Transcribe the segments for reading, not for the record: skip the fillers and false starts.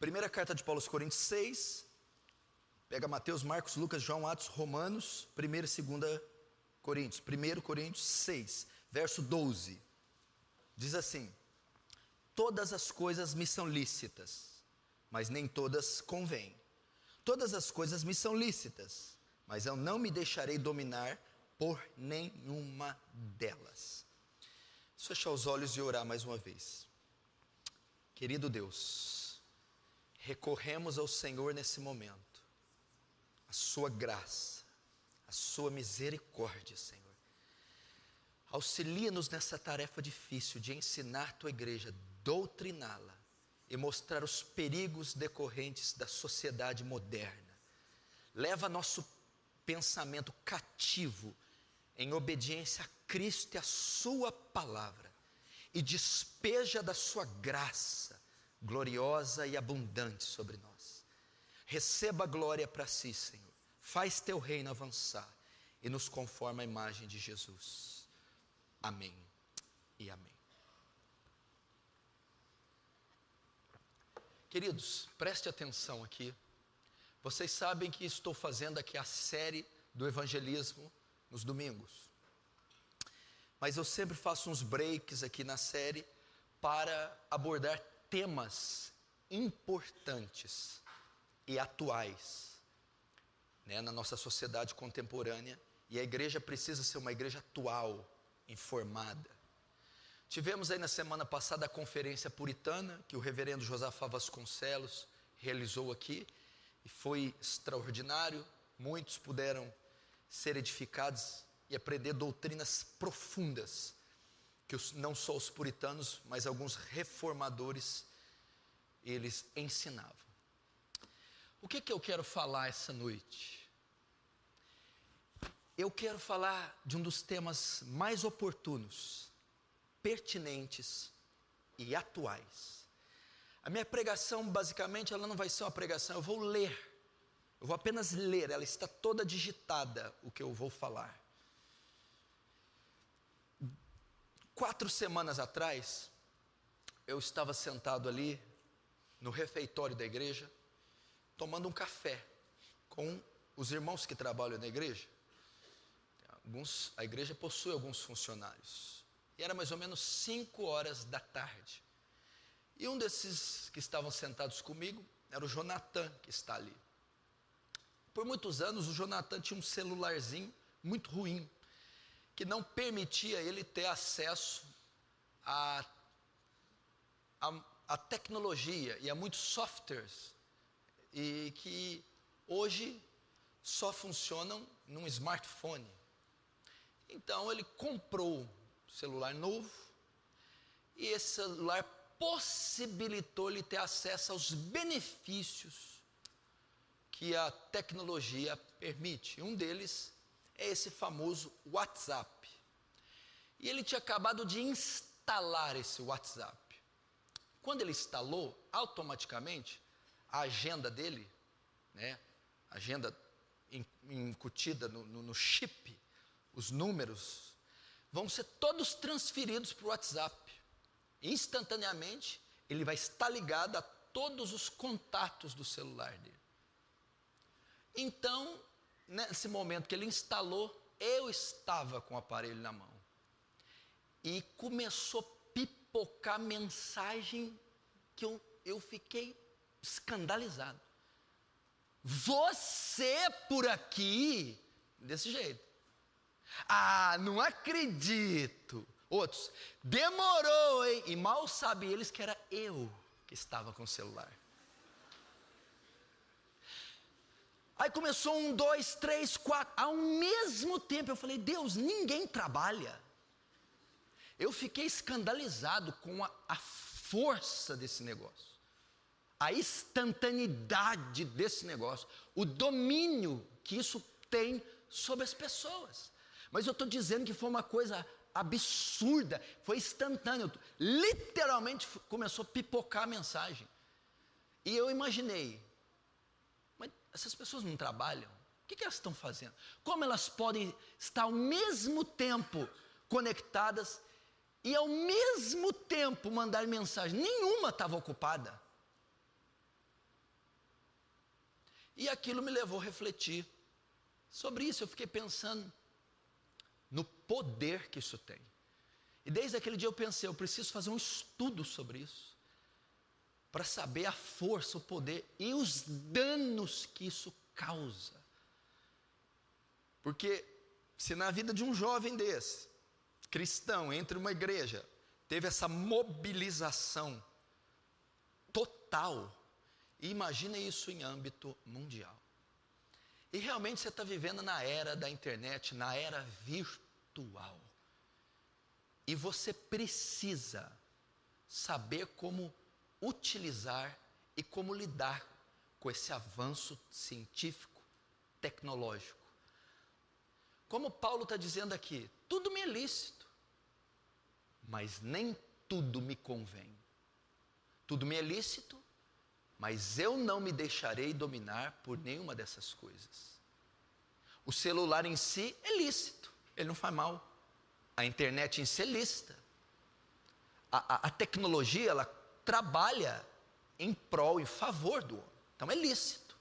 Primeira carta de Paulo aos Coríntios 6, pega Mateus, Marcos, Lucas, João, Atos, Romanos, 1 e 2 Coríntios. 1 Coríntios 6, verso 12, diz assim: todas as coisas me são lícitas, mas nem todas convêm. Todas as coisas me são lícitas, mas eu não me deixarei dominar por nenhuma delas. Vou fechar os olhos e orar mais uma vez. Querido Deus, recorremos ao Senhor nesse momento, a sua graça, a sua misericórdia, Senhor. Auxilia-nos nessa tarefa difícil de ensinar tua igreja, doutriná-la e mostrar os perigos decorrentes da sociedade moderna. Leva nosso pensamento cativo em obediência a Cristo e a sua palavra, e despeja da sua graça gloriosa e abundante sobre nós. Receba a glória para si, Senhor. Faz teu reino avançar e nos conforma à imagem de Jesus. Amém e amém. Queridos, preste atenção aqui. Vocês sabem que estou fazendo aqui a série do evangelismo nos domingos. Mas eu sempre faço uns breaks aqui na série para abordar temas importantes e atuais, né, na nossa sociedade contemporânea. E a igreja precisa ser uma igreja atual, informada. Tivemos aí na semana passada a conferência puritana, que o reverendo Josafá Vasconcelos realizou aqui, e foi extraordinário. Muitos puderam ser edificados e aprender doutrinas profundas, que não só os puritanos, mas alguns reformadores, eles ensinavam. O que eu quero falar essa noite? Eu quero falar de um dos temas mais oportunos, pertinentes e atuais. A minha pregação, basicamente, ela não vai ser uma pregação, eu vou ler. Eu vou apenas ler, ela está toda digitada, o que eu vou falar. 4 semanas atrás, eu estava sentado ali, no refeitório da igreja, tomando um café, com os irmãos que trabalham na igreja. A igreja possui alguns funcionários. E era mais ou menos 5 horas da tarde. E um desses que estavam sentados comigo, era o Jonathan, que está ali. Por muitos anos, o Jonathan tinha um celularzinho muito ruim, que não permitia ele ter acesso à tecnologia e a muitos softwares, e que hoje só funcionam num smartphone. Então ele comprou um celular novo, e esse celular possibilitou ele ter acesso aos benefícios que a tecnologia permite. Um deles é esse famoso WhatsApp. E ele tinha acabado de instalar esse WhatsApp. Quando ele instalou, automaticamente, a agenda dele, né, agenda incutida no chip, os números, vão ser todos transferidos para o WhatsApp. Instantaneamente, ele vai estar ligado a todos os contatos do celular dele. Então, nesse momento que ele instalou, eu estava com o aparelho na mão. E começou a pipocar mensagem que eu fiquei escandalizado. Você por aqui? Desse jeito. Ah, não acredito. Outros, demorou, hein? E mal sabem eles que era eu que estava com o celular. Aí começou 1, 2, 3, 4, ao mesmo tempo. Eu falei, Deus, ninguém trabalha. Eu fiquei escandalizado com a força desse negócio, a instantaneidade desse negócio, o domínio que isso tem sobre as pessoas. Mas eu estou dizendo que foi uma coisa absurda, foi instantâneo, literalmente começou a pipocar a mensagem. E eu imaginei, mas essas pessoas não trabalham? O que elas estão fazendo? Como elas podem estar ao mesmo tempo conectadas e ao mesmo tempo mandar mensagem? Nenhuma estava ocupada. E aquilo me levou a refletir sobre isso. Eu fiquei pensando no poder que isso tem. E desde aquele dia eu pensei, eu preciso fazer um estudo sobre isso, para saber a força, o poder e os danos que isso causa. Porque se na vida de um jovem desse, cristão, entre uma igreja, teve essa mobilização total, imagina isso em âmbito mundial. E realmente você está vivendo na era da internet, na era virtual. E você precisa saber como utilizar e como lidar com esse avanço científico, tecnológico. Como Paulo está dizendo aqui, tudo me é lícito, mas nem tudo me convém. Tudo me é lícito, mas eu não me deixarei dominar por nenhuma dessas coisas. O celular em si é lícito, ele não faz mal. A internet em si é lícita. A tecnologia, ela trabalha em prol, em favor do homem. Então é lícito.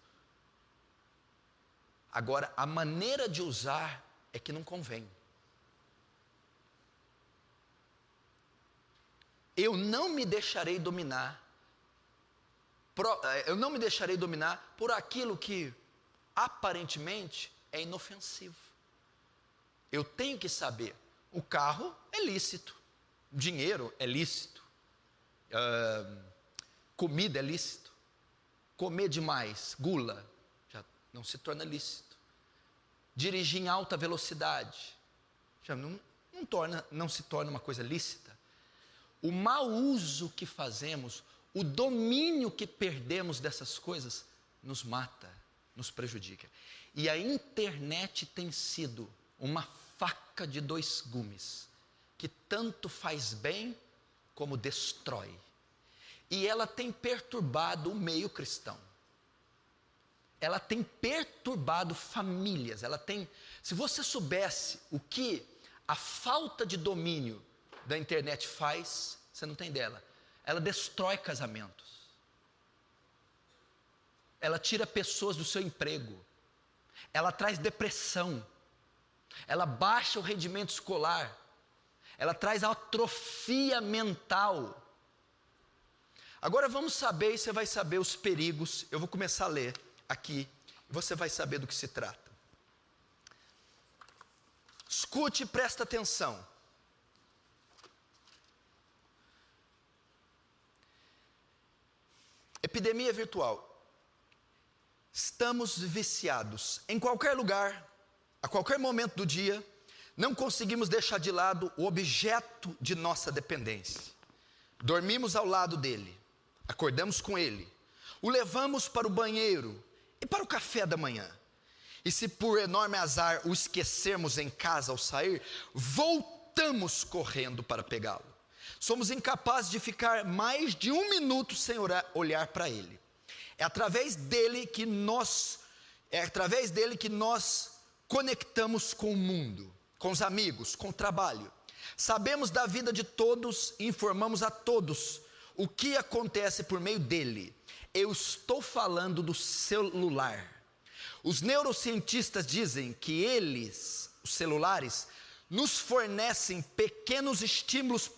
Agora, a maneira de usar é que não convém. Eu não me deixarei dominar. Eu não me deixarei dominar por aquilo que aparentemente é inofensivo. Eu tenho que saber. O carro é lícito, dinheiro é lícito, comida é lícito, comer demais, gula, já não se torna lícito. Dirigir em alta velocidade, já não se torna uma coisa lícita. O mau uso que fazemos, o domínio que perdemos dessas coisas, nos mata, nos prejudica. E a internet tem sido uma faca de dois gumes, que tanto faz bem como destrói. E ela tem perturbado o meio cristão. Ela tem perturbado famílias. Se você soubesse o que a falta de domínio da internet faz, você não tem dela. Ela destrói casamentos. Ela tira pessoas do seu emprego. Ela traz depressão. Ela baixa o rendimento escolar, ela traz atrofia mental. Agora vamos saber, e você vai saber os perigos. Eu vou começar a ler aqui, e você vai saber do que se trata. Escute e presta atenção. Epidemia virtual. Estamos viciados em qualquer lugar, a qualquer momento do dia, não conseguimos deixar de lado o objeto de nossa dependência. Dormimos ao lado dele, acordamos com ele, o levamos para o banheiro e para o café da manhã. E se por enorme azar o esquecermos em casa ao sair, voltamos correndo para pegá-lo. Somos incapazes de ficar mais de um minuto sem olhar para ele. É através dele que nós conectamos com o mundo, com os amigos, com o trabalho. Sabemos da vida de todos e informamos a todos o que acontece por meio dele. Eu estou falando do celular. Os neurocientistas dizem que os celulares, nos fornecem pequenos estímulos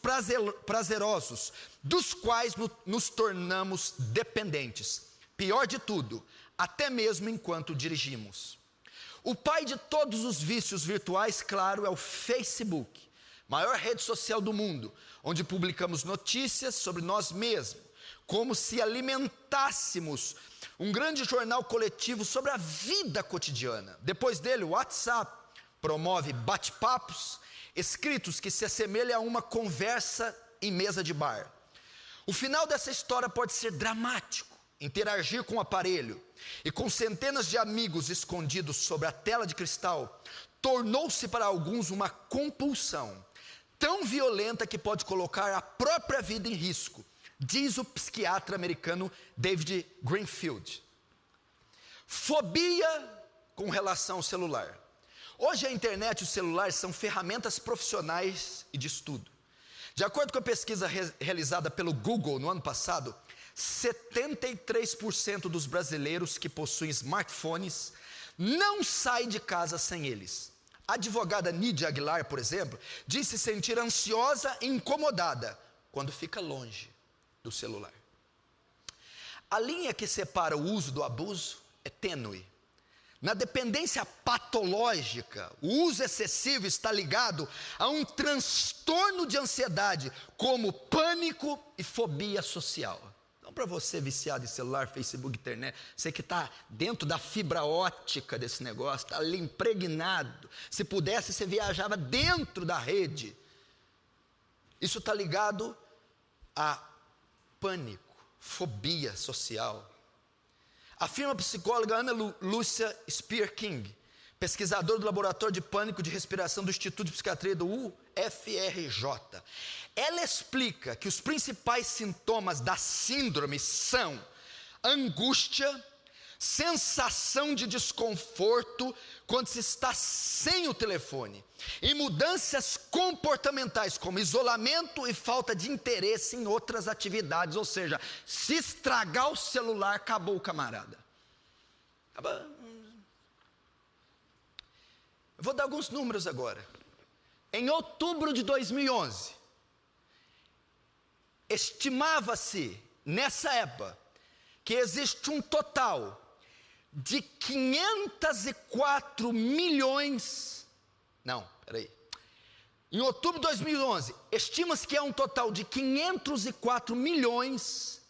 prazerosos, dos quais nos tornamos dependentes. Pior de tudo, até mesmo enquanto dirigimos. O pai de todos os vícios virtuais, claro, é o Facebook, maior rede social do mundo, onde publicamos notícias sobre nós mesmos, como se alimentássemos um grande jornal coletivo sobre a vida cotidiana. Depois dele, o WhatsApp promove bate-papos escritos que se assemelham a uma conversa em mesa de bar. O final dessa história pode ser dramático. Interagir com o aparelho e com centenas de amigos escondidos sobre a tela de cristal tornou-se para alguns uma compulsão tão violenta que pode colocar a própria vida em risco, diz o psiquiatra americano David Greenfield. Fobia com relação ao celular. Hoje a internet e os celulares são ferramentas profissionais e de estudo. De acordo com a pesquisa realizada pelo Google no ano passado, 73% dos brasileiros que possuem smartphones não saem de casa sem eles. A advogada Nídia Aguilar, por exemplo, diz se sentir ansiosa e incomodada quando fica longe do celular. A linha que separa o uso do abuso é tênue. Na dependência patológica, o uso excessivo está ligado a um transtorno de ansiedade, como pânico e fobia social. Então, para você viciado em celular, Facebook, internet, você que está dentro da fibra ótica desse negócio, está ali impregnado, se pudesse você viajava dentro da rede. Isso está ligado a pânico, fobia social. Afirma a psicóloga Ana Lúcia Spear King, pesquisadora do Laboratório de Pânico de Respiração do Instituto de Psiquiatria do UFRJ. Ela explica que os principais sintomas da síndrome são angústia, sensação de desconforto quando se está sem o telefone, e mudanças comportamentais como isolamento e falta de interesse em outras atividades, ou seja, se estragar o celular, acabou o camarada. Eu vou dar alguns números agora. Em outubro de 2011, estimava-se nessa época que existe um total de 504 milhões, em outubro de 2011, estima-se que é um total de 504 milhões,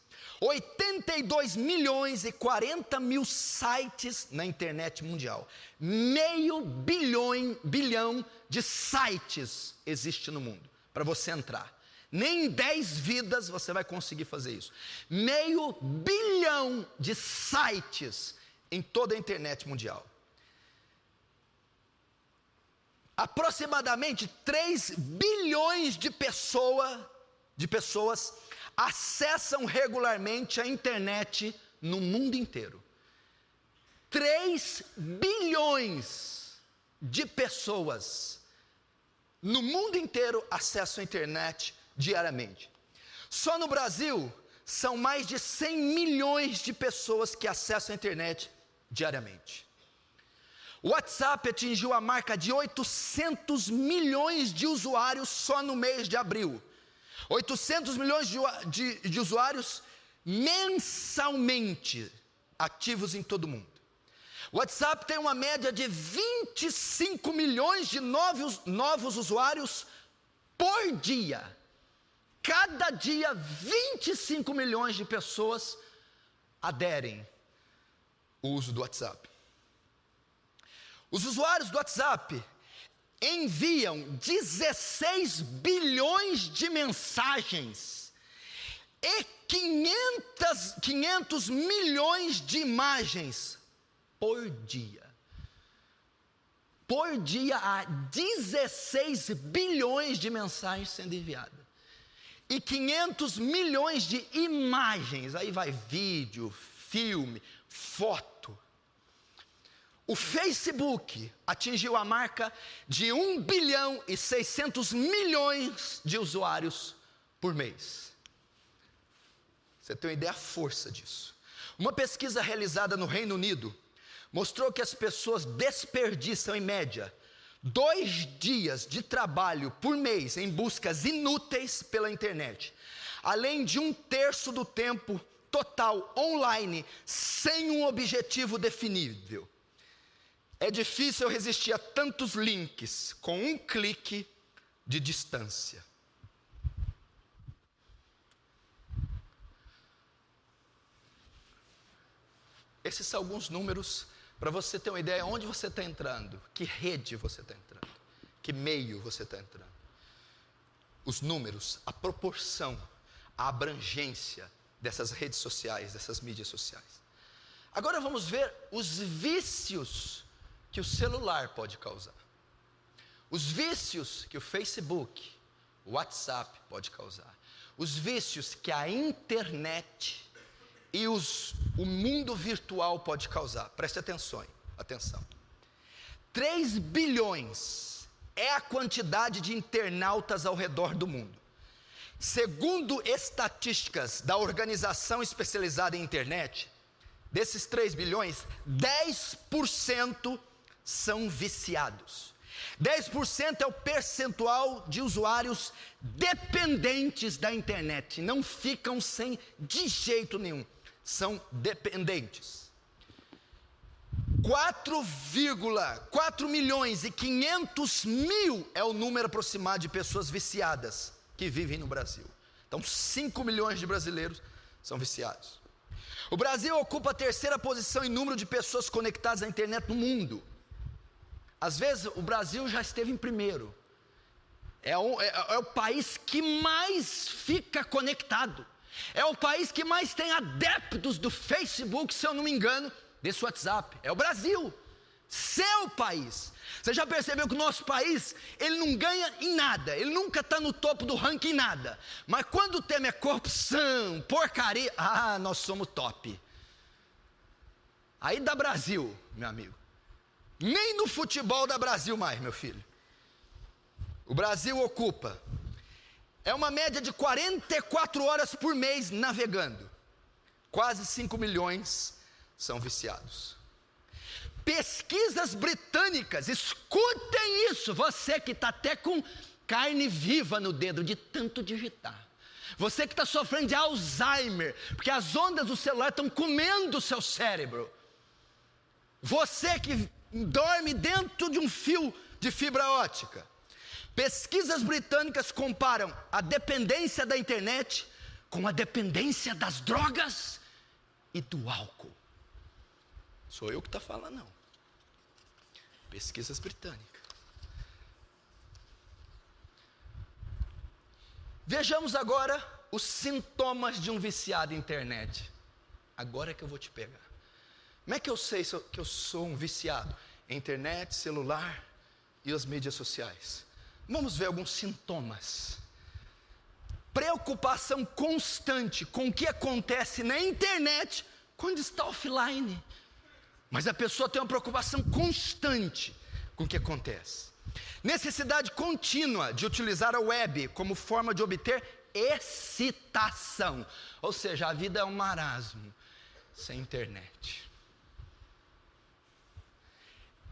82 milhões e 40 mil sites na internet mundial. Meio bilhão de sites existe no mundo, para você entrar. Nem em 10 vidas você vai conseguir fazer isso. Meio bilhão de sites em toda a internet mundial. Aproximadamente 3 bilhões de pessoas acessam regularmente a internet no mundo inteiro. 3 bilhões de pessoas no mundo inteiro acessam a internet diariamente. Só no Brasil, são mais de 100 milhões de pessoas que acessam a internet diariamente. O WhatsApp atingiu a marca de 800 milhões de usuários só no mês de abril. 800 milhões de usuários mensalmente ativos em todo o mundo. O WhatsApp tem uma média de 25 milhões de novos usuários por dia. Cada dia, 25 milhões de pessoas aderem ao uso do WhatsApp. Os usuários do WhatsApp enviam 16 bilhões de mensagens e 500 milhões de imagens por dia. Por dia há 16 bilhões de mensagens sendo enviadas. E 500 milhões de imagens, aí vai vídeo, filme, foto. O Facebook atingiu a marca de 1 bilhão e 600 milhões de usuários por mês. Você tem uma ideia da força disso. Uma pesquisa realizada no Reino Unido mostrou que as pessoas desperdiçam em média 2 dias de trabalho por mês em buscas inúteis pela internet, além de 1/3 do tempo total online, sem um objetivo definível. É difícil resistir a tantos links com um clique de distância. Esses são alguns números para você ter uma ideia onde você está entrando, que rede você está entrando, que meio você está entrando. Os números, a proporção, a abrangência dessas redes sociais, dessas mídias sociais. Agora vamos ver os vícios que o celular pode causar. Os vícios que o Facebook, o WhatsApp pode causar. Os vícios que a internet e o mundo virtual pode causar. Preste atenção. 3 bilhões é a quantidade de internautas ao redor do mundo. Segundo estatísticas da organização especializada em internet, desses 3 bilhões, 10% são viciados. 10% é o percentual de usuários dependentes da internet. Não ficam sem de jeito nenhum. São dependentes. 4,4 milhões e 500 mil é o número aproximado de pessoas viciadas que vivem no Brasil. Então 5 milhões de brasileiros são viciados. O Brasil ocupa a 3ª posição em número de pessoas conectadas à internet no mundo. Às vezes o Brasil já esteve em primeiro. É o país que mais fica conectado. É o país que mais tem adeptos do Facebook, se eu não me engano, desse WhatsApp. É o Brasil. Seu país. Você já percebeu que o nosso país, ele não ganha em nada. Ele nunca está no topo do ranking em nada. Mas quando o tema é corrupção, porcaria, nós somos top. Aí dá Brasil, meu amigo. Nem no futebol dá Brasil mais, meu filho. O Brasil ocupa. É uma média de 44 horas por mês navegando. Quase 5 milhões são viciados. Pesquisas britânicas, escutem isso, você que está até com carne viva no dedo de tanto digitar. Você que está sofrendo de Alzheimer, porque as ondas do celular estão comendo o seu cérebro. Você que dorme dentro de um fio de fibra ótica. Pesquisas britânicas comparam a dependência da internet com a dependência das drogas e do álcool. Sou eu que estou falando, não. Pesquisas britânicas. Vejamos agora os sintomas de um viciado em internet. Agora é que eu vou te pegar. Como é que eu sei que eu sou um viciado em internet, celular e as mídias sociais? Vamos ver alguns sintomas. Preocupação constante com o que acontece na internet quando está offline. Mas a pessoa tem uma preocupação constante com o que acontece. Necessidade contínua de utilizar a web como forma de obter excitação. Ou seja, a vida é um marasmo sem internet.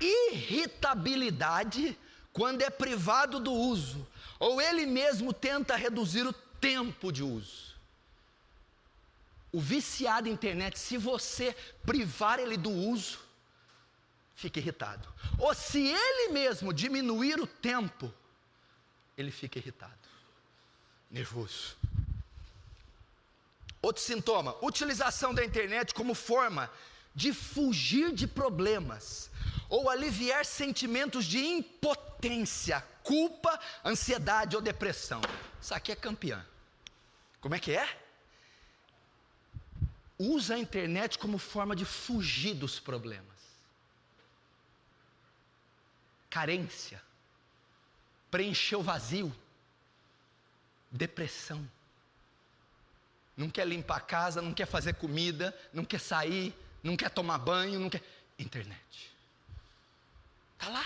Irritabilidade quando é privado do uso, ou ele mesmo tenta reduzir o tempo de uso. O viciado em internet, se você privar ele do uso, fica irritado. Ou se ele mesmo diminuir o tempo, ele fica irritado, nervoso. Outro sintoma, utilização da internet como forma de fugir de problemas, ou aliviar sentimentos de impotência, culpa, ansiedade ou depressão. Isso aqui é campeã. Como é que é? Usa a internet como forma de fugir dos problemas. Carência, preencher o vazio, depressão. Não quer limpar a casa, não quer fazer comida, não quer sair, não quer tomar banho, não quer... Internet. Está lá,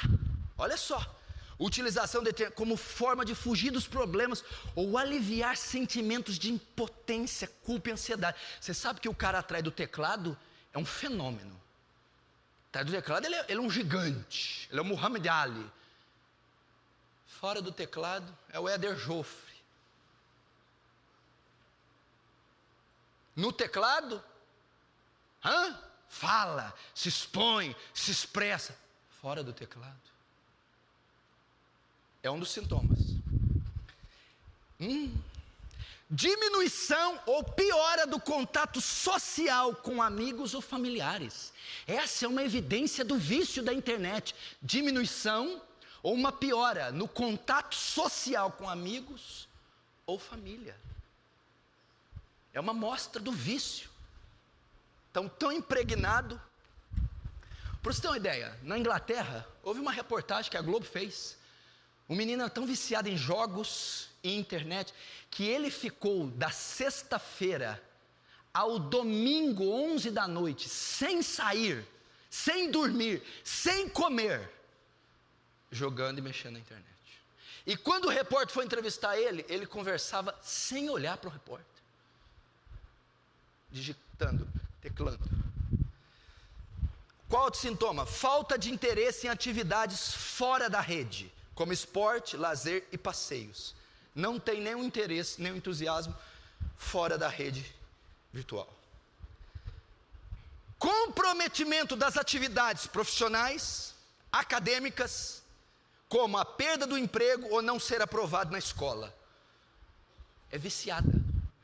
olha só. Utilização de internet como forma de fugir dos problemas ou aliviar sentimentos de impotência, culpa e ansiedade. Você sabe que o cara atrás do teclado é um fenômeno. Atrás do teclado ele é um gigante, ele é o Muhammad Ali. Fora do teclado é o Éder Joffre. No teclado, fala, se expõe, se expressa. Fora do teclado. É um dos sintomas. Diminuição ou piora do contato social com amigos ou familiares. Essa é uma evidência do vício da internet. Diminuição ou uma piora no contato social com amigos ou família. É uma amostra do vício. Então, tão impregnado. Para você ter uma ideia, na Inglaterra, houve uma reportagem que a Globo fez. Um menino era tão viciado em jogos e internet, que ele ficou da sexta-feira ao domingo, 11 da noite, sem sair, sem dormir, sem comer, jogando e mexendo na internet. E quando o repórter foi entrevistar ele, ele conversava sem olhar para o repórter, digitando, teclando. Qual outro sintoma? Falta de interesse em atividades fora da rede, como esporte, lazer e passeios. Não tem nenhum interesse, nenhum entusiasmo fora da rede virtual. Comprometimento das atividades profissionais, acadêmicas, como a perda do emprego ou não ser aprovado na escola. É viciada.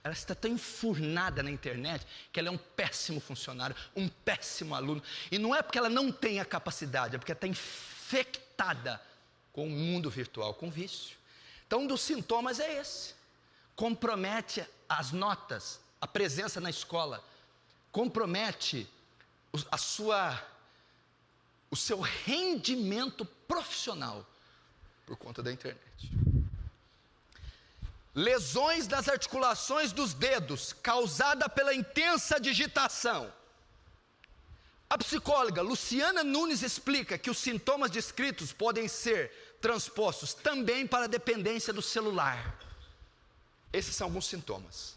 Ela está tão enfurnada na internet que ela é um péssimo funcionário, um péssimo aluno. E não é porque ela não tem a capacidade, é porque ela está infectada com o mundo virtual, com vício. Então, um dos sintomas é esse. Compromete as notas, a presença na escola, compromete o seu rendimento profissional por conta da internet. Lesões nas articulações dos dedos, causada pela intensa digitação. A psicóloga Luciana Nunes explica que os sintomas descritos podem ser transpostos também para a dependência do celular. Esses são alguns sintomas.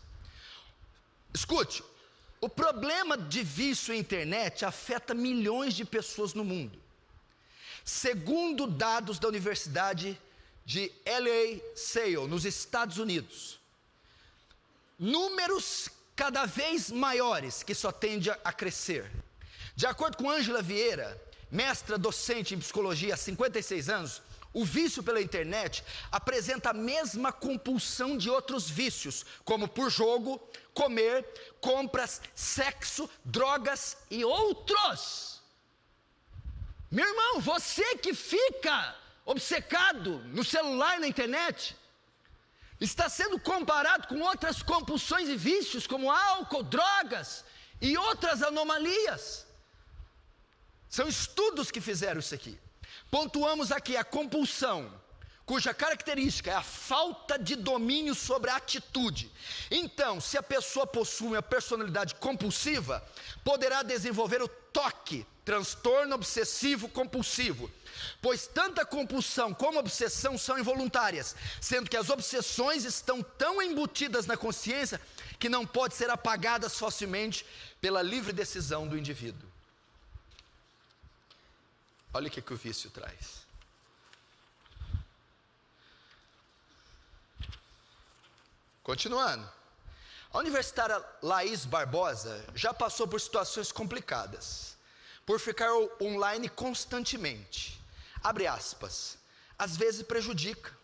Escute, o problema de vício em internet afeta milhões de pessoas no mundo. Segundo dados da Universidade de LaSalle, nos Estados Unidos, números cada vez maiores que só tende a crescer. De acordo com Ângela Vieira, mestra docente em psicologia há 56 anos, o vício pela internet apresenta a mesma compulsão de outros vícios, como por jogo, comer, compras, sexo, drogas e outros. Meu irmão, você que fica obcecado no celular e na internet, está sendo comparado com outras compulsões e vícios, como álcool, drogas e outras anomalias. São estudos que fizeram isso aqui. Pontuamos aqui a compulsão, cuja característica é a falta de domínio sobre a atitude. Então, se a pessoa possui uma personalidade compulsiva, poderá desenvolver o TOC, transtorno obsessivo compulsivo, pois tanto a compulsão como a obsessão são involuntárias, sendo que as obsessões estão tão embutidas na consciência que não podem ser apagadas facilmente pela livre decisão do indivíduo. Olha o que o vício traz. Continuando. A universitária Laís Barbosa já passou por situações complicadas, por ficar online constantemente. Abre aspas. Às vezes prejudica.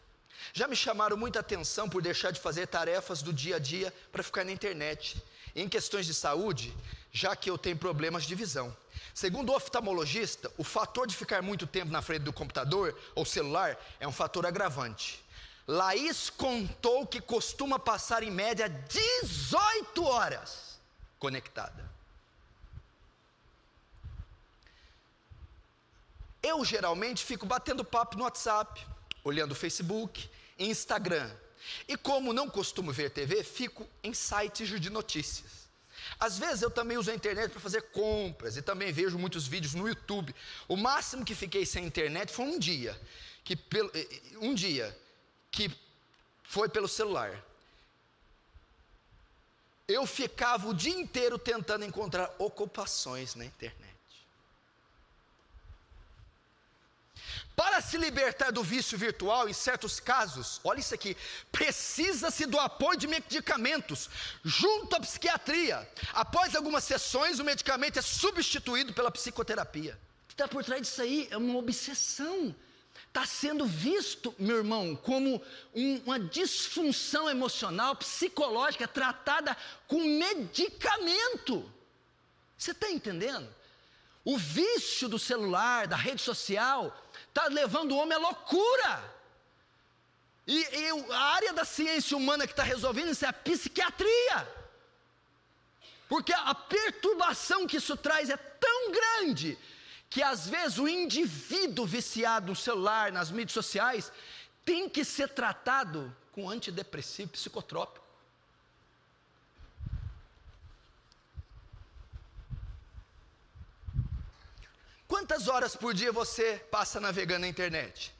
Já me chamaram muita atenção por deixar de fazer tarefas do dia a dia para ficar na internet. Em questões de saúde, já que eu tenho problemas de visão. Segundo o oftalmologista, o fator de ficar muito tempo na frente do computador ou celular é um fator agravante. Laís contou que costuma passar em média 18 horas conectada. Eu geralmente fico batendo papo no WhatsApp, olhando o Facebook, Instagram. E como não costumo ver TV, fico em sites de notícias. Às vezes eu também uso a internet para fazer compras e também vejo muitos vídeos no YouTube. O máximo que fiquei sem internet foi um dia que foi pelo celular. Eu ficava o dia inteiro tentando encontrar ocupações na internet. Para se libertar do vício virtual, em certos casos, olha isso aqui, precisa-se do apoio de medicamentos, junto à psiquiatria. Após algumas sessões, o medicamento é substituído pela psicoterapia. O que está por trás disso aí é uma obsessão. Está sendo visto, meu irmão, como uma disfunção emocional, psicológica, tratada com medicamento. Você está entendendo? O vício do celular, da rede social, está levando o homem à loucura. E a área da ciência humana que está resolvendo isso é a psiquiatria. Porque a perturbação que isso traz é tão grande, que às vezes o indivíduo viciado no celular, nas mídias sociais, tem que ser tratado com antidepressivo psicotrópico. Quantas horas por dia você passa navegando na internet?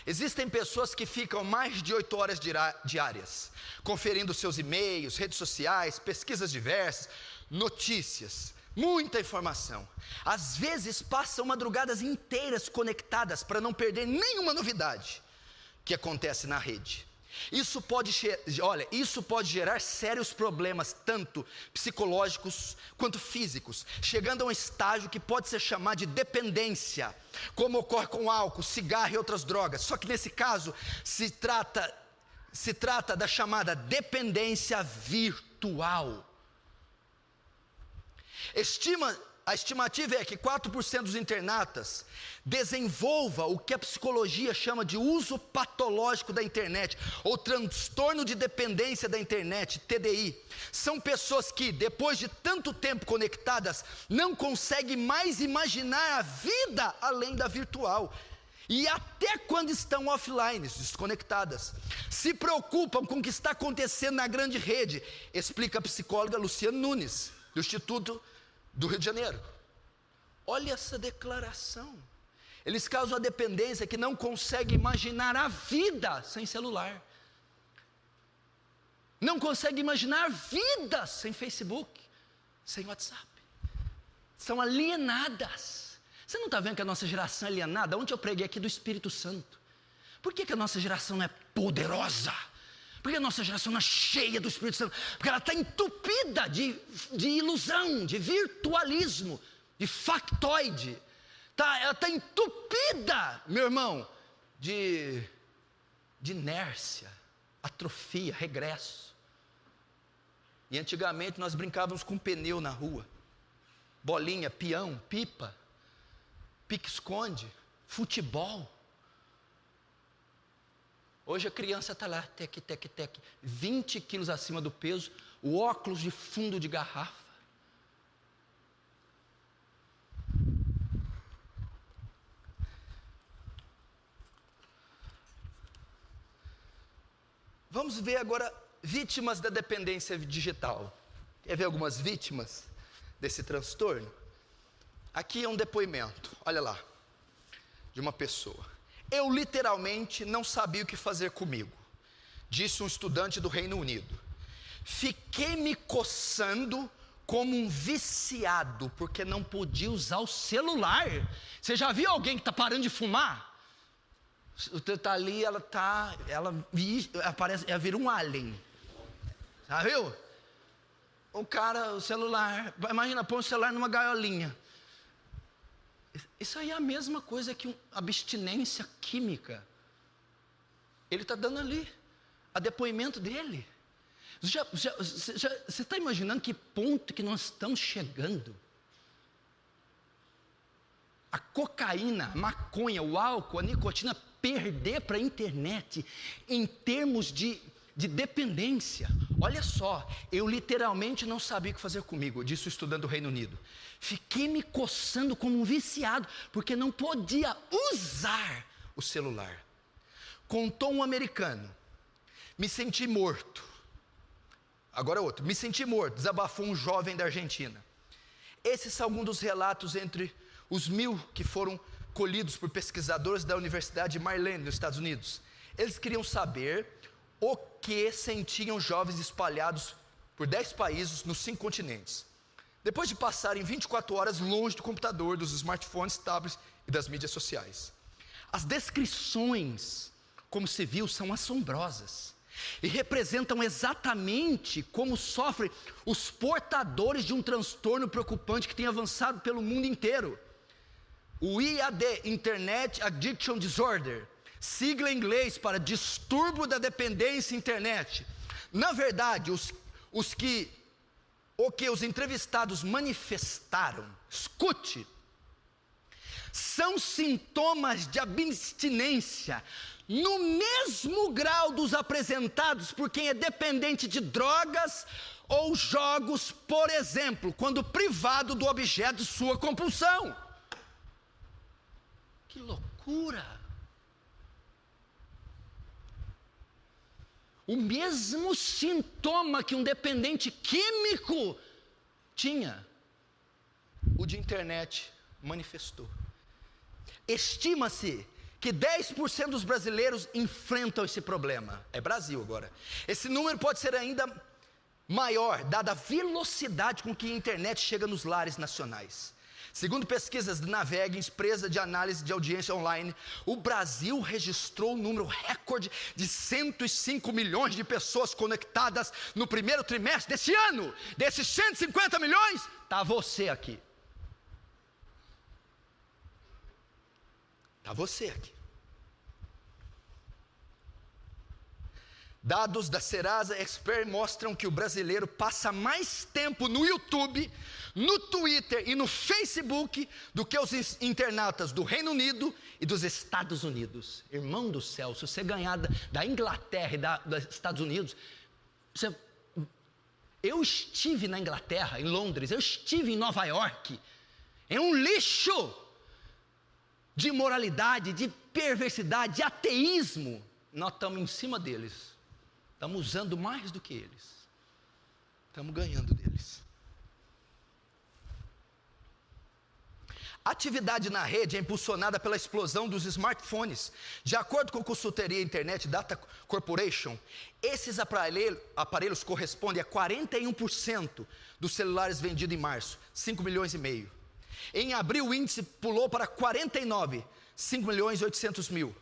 Existem pessoas que ficam mais de 8 horas diárias, conferindo seus e-mails, redes sociais, pesquisas diversas, notícias, muita informação. Às vezes passam madrugadas inteiras conectadas para não perder nenhuma novidade que acontece na rede. Isso pode gerar sérios problemas, tanto psicológicos quanto físicos, chegando a um estágio que pode ser chamado de dependência, como ocorre com álcool, cigarro e outras drogas. Só que nesse caso se trata da chamada dependência virtual. A estimativa é que 4% dos internautas desenvolva o que a psicologia chama de uso patológico da internet, ou transtorno de dependência da internet, TDI. São pessoas que, depois de tanto tempo conectadas, não conseguem mais imaginar a vida além da virtual. E até quando estão offline, desconectadas, se preocupam com o que está acontecendo na grande rede, explica a psicóloga Luciana Nunes, do Instituto do Rio de Janeiro. Olha essa declaração. Eles causam a dependência que não conseguem imaginar a vida sem celular. Não conseguem imaginar a vida sem Facebook, sem WhatsApp. São alienadas. Você não está vendo que a nossa geração é alienada? Ontem eu preguei aqui do Espírito Santo. Por que a nossa geração não é poderosa? Porque a nossa geração não é cheia do Espírito Santo? Porque ela está entupida de ilusão, de virtualismo, de factoide. Ela está entupida, meu irmão, de inércia, atrofia, regresso. E antigamente nós brincávamos com pneu na rua. Bolinha, peão, pipa, pique-esconde, futebol. Hoje a criança está lá, tec, 20 quilos acima do peso, o óculos de fundo de garrafa. Vamos ver agora vítimas da dependência digital. Quer ver algumas vítimas desse transtorno? Aqui é um depoimento, olha lá, de uma pessoa. Eu literalmente não sabia o que fazer comigo, disse um estudante do Reino Unido. Fiquei me coçando como um viciado, porque não podia usar o celular. Você já viu alguém que está parando de fumar? Você está ali, ela vira um alien. Já viu? O celular, imagina, põe o celular numa gaiolinha. Isso aí é a mesma coisa que abstinência química. Ele está dando ali a depoimento dele. Você está imaginando que ponto que nós estamos chegando? A cocaína, a maconha, o álcool, a nicotina perder para a internet em termos de dependência. Olha só, eu literalmente não sabia o que fazer comigo, disse o estudante do Reino Unido. Fiquei me coçando como um viciado, porque não podia usar o celular. Contou um americano. Me senti morto. Agora outro. Me senti morto, desabafou um jovem da Argentina. Esses são alguns dos relatos entre os 1000 que foram colhidos por pesquisadores da Universidade de Maryland, nos Estados Unidos. Eles queriam saber o que sentiam jovens espalhados por 10 países nos 5 continentes, depois de passarem 24 horas longe do computador, dos smartphones, tablets e das mídias sociais. As descrições, como se viu, são assombrosas e representam exatamente como sofrem os portadores de um transtorno preocupante que tem avançado pelo mundo inteiro. O IAD, Internet Addiction Disorder, sigla em inglês para distúrbio da dependência internet. Na verdade, o que os entrevistados manifestaram, escute, são sintomas de abstinência no mesmo grau dos apresentados por quem é dependente de drogas ou jogos, por exemplo, quando privado do objeto de sua compulsão. Que loucura! O mesmo sintoma que um dependente químico tinha, o de internet manifestou. Estima-se que 10% dos brasileiros enfrentam esse problema. É Brasil agora. Esse número pode ser ainda maior, dada a velocidade com que a internet chega nos lares nacionais. Segundo pesquisas da Naveg, empresa de análise de audiência online, o Brasil registrou um número recorde de 105 milhões de pessoas conectadas no primeiro trimestre desse ano. Desses 150 milhões, está você aqui. Está você aqui. Dados da Serasa Expert mostram que o brasileiro passa mais tempo no YouTube, no Twitter e no Facebook do que os internautas do Reino Unido e dos Estados Unidos. Irmão do céu, se você ganhar da Inglaterra e dos Estados Unidos, eu estive na Inglaterra, em Londres, eu estive em Nova York, é um lixo de imoralidade, de perversidade, de ateísmo. Nós estamos em cima deles. Estamos usando mais do que eles. Estamos ganhando deles. A atividade na rede é impulsionada pela explosão dos smartphones. De acordo com a consultoria Internet Data Corporation, esses aparelhos correspondem a 41% dos celulares vendidos em março, 5 milhões e meio. Em abril o índice pulou para 49, 5 milhões e 800 mil.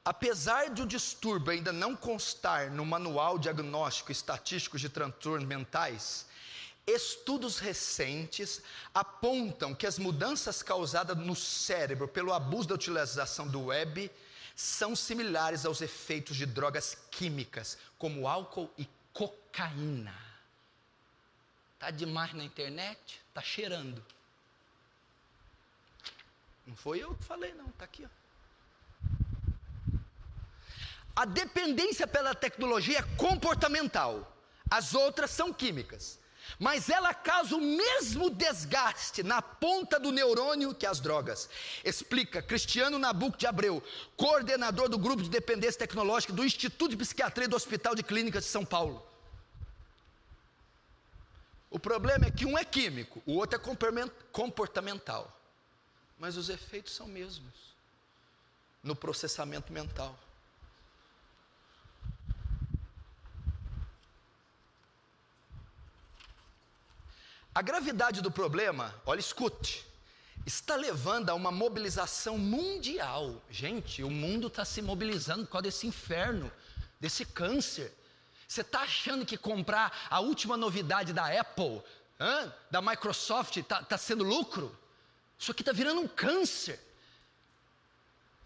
Apesar do distúrbio ainda não constar no Manual Diagnóstico Estatístico de Transtornos Mentais, estudos recentes apontam que as mudanças causadas no cérebro pelo abuso da utilização do web são similares aos efeitos de drogas químicas, como álcool e cocaína. Está demais na internet? Está cheirando. Não foi eu que falei não, está aqui, ó. A dependência pela tecnologia é comportamental, as outras são químicas, mas ela causa o mesmo desgaste na ponta do neurônio que as drogas, explica Cristiano Nabuco de Abreu, coordenador do grupo de dependência tecnológica do Instituto de Psiquiatria do Hospital de Clínicas de São Paulo. O problema é que um é químico, o outro é comportamental, mas os efeitos são mesmos no processamento mental. A gravidade do problema, olha, escute, está levando a uma mobilização mundial. Gente, o mundo está se mobilizando por causa desse inferno, desse câncer. Você está achando que comprar a última novidade da Apple, da Microsoft, está sendo lucro? Isso aqui está virando um câncer.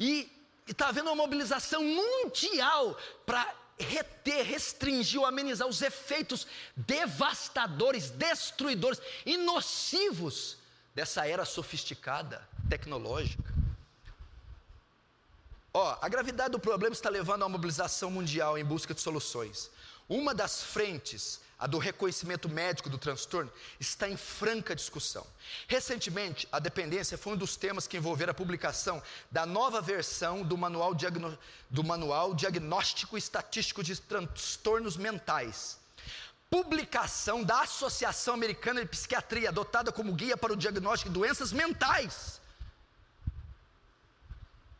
E está havendo uma mobilização mundial para reter, restringir ou amenizar os efeitos devastadores, destruidores e nocivos dessa era sofisticada, tecnológica. A gravidade do problema está levando a uma mobilização mundial em busca de soluções. Uma das frentes, a do reconhecimento médico do transtorno, está em franca discussão. Recentemente, a dependência foi um dos temas que envolveram a publicação da nova versão do Manual Diagnóstico Estatístico de Transtornos Mentais. Publicação da Associação Americana de Psiquiatria, adotada como guia para o diagnóstico de doenças mentais.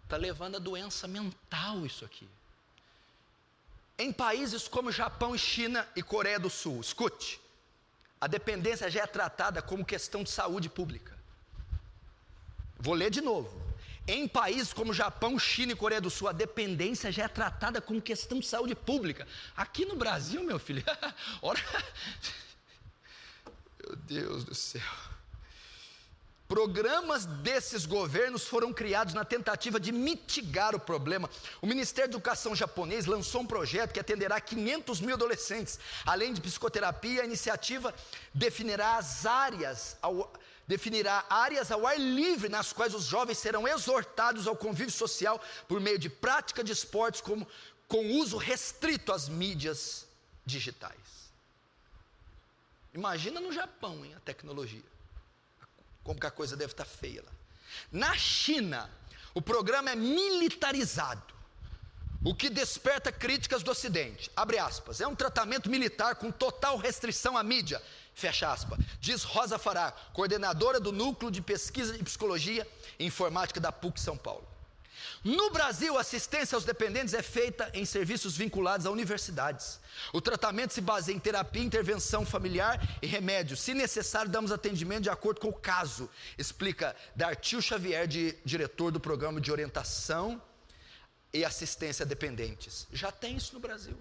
Está levando a doença mental isso aqui. Em países como Japão, China e Coreia do Sul, escute, a dependência já é tratada como questão de saúde pública. Vou ler de novo. Em países como Japão, China e Coreia do Sul, a dependência já é tratada como questão de saúde pública. Aqui no Brasil, meu filho, meu Deus do céu. Programas desses governos foram criados na tentativa de mitigar o problema. O Ministério da Educação japonês lançou um projeto que atenderá 500 mil adolescentes. Além de psicoterapia, a iniciativa definirá áreas ao ar livre nas quais os jovens serão exortados ao convívio social por meio de prática de esportes com uso restrito às mídias digitais. Imagina no Japão, a tecnologia. Como que a coisa deve estar feia lá. Na China, o programa é militarizado, o que desperta críticas do Ocidente. Abre aspas, é um tratamento militar com total restrição à mídia, fecha aspas, diz Rosa Fará, coordenadora do Núcleo de Pesquisa de Psicologia e Informática da PUC São Paulo. No Brasil, a assistência aos dependentes é feita em serviços vinculados a universidades. O tratamento se baseia em terapia, intervenção familiar e remédios. Se necessário, damos atendimento de acordo com o caso, explica Dartil Xavier, diretor do Programa de Orientação e Assistência a Dependentes. Já tem isso no Brasil.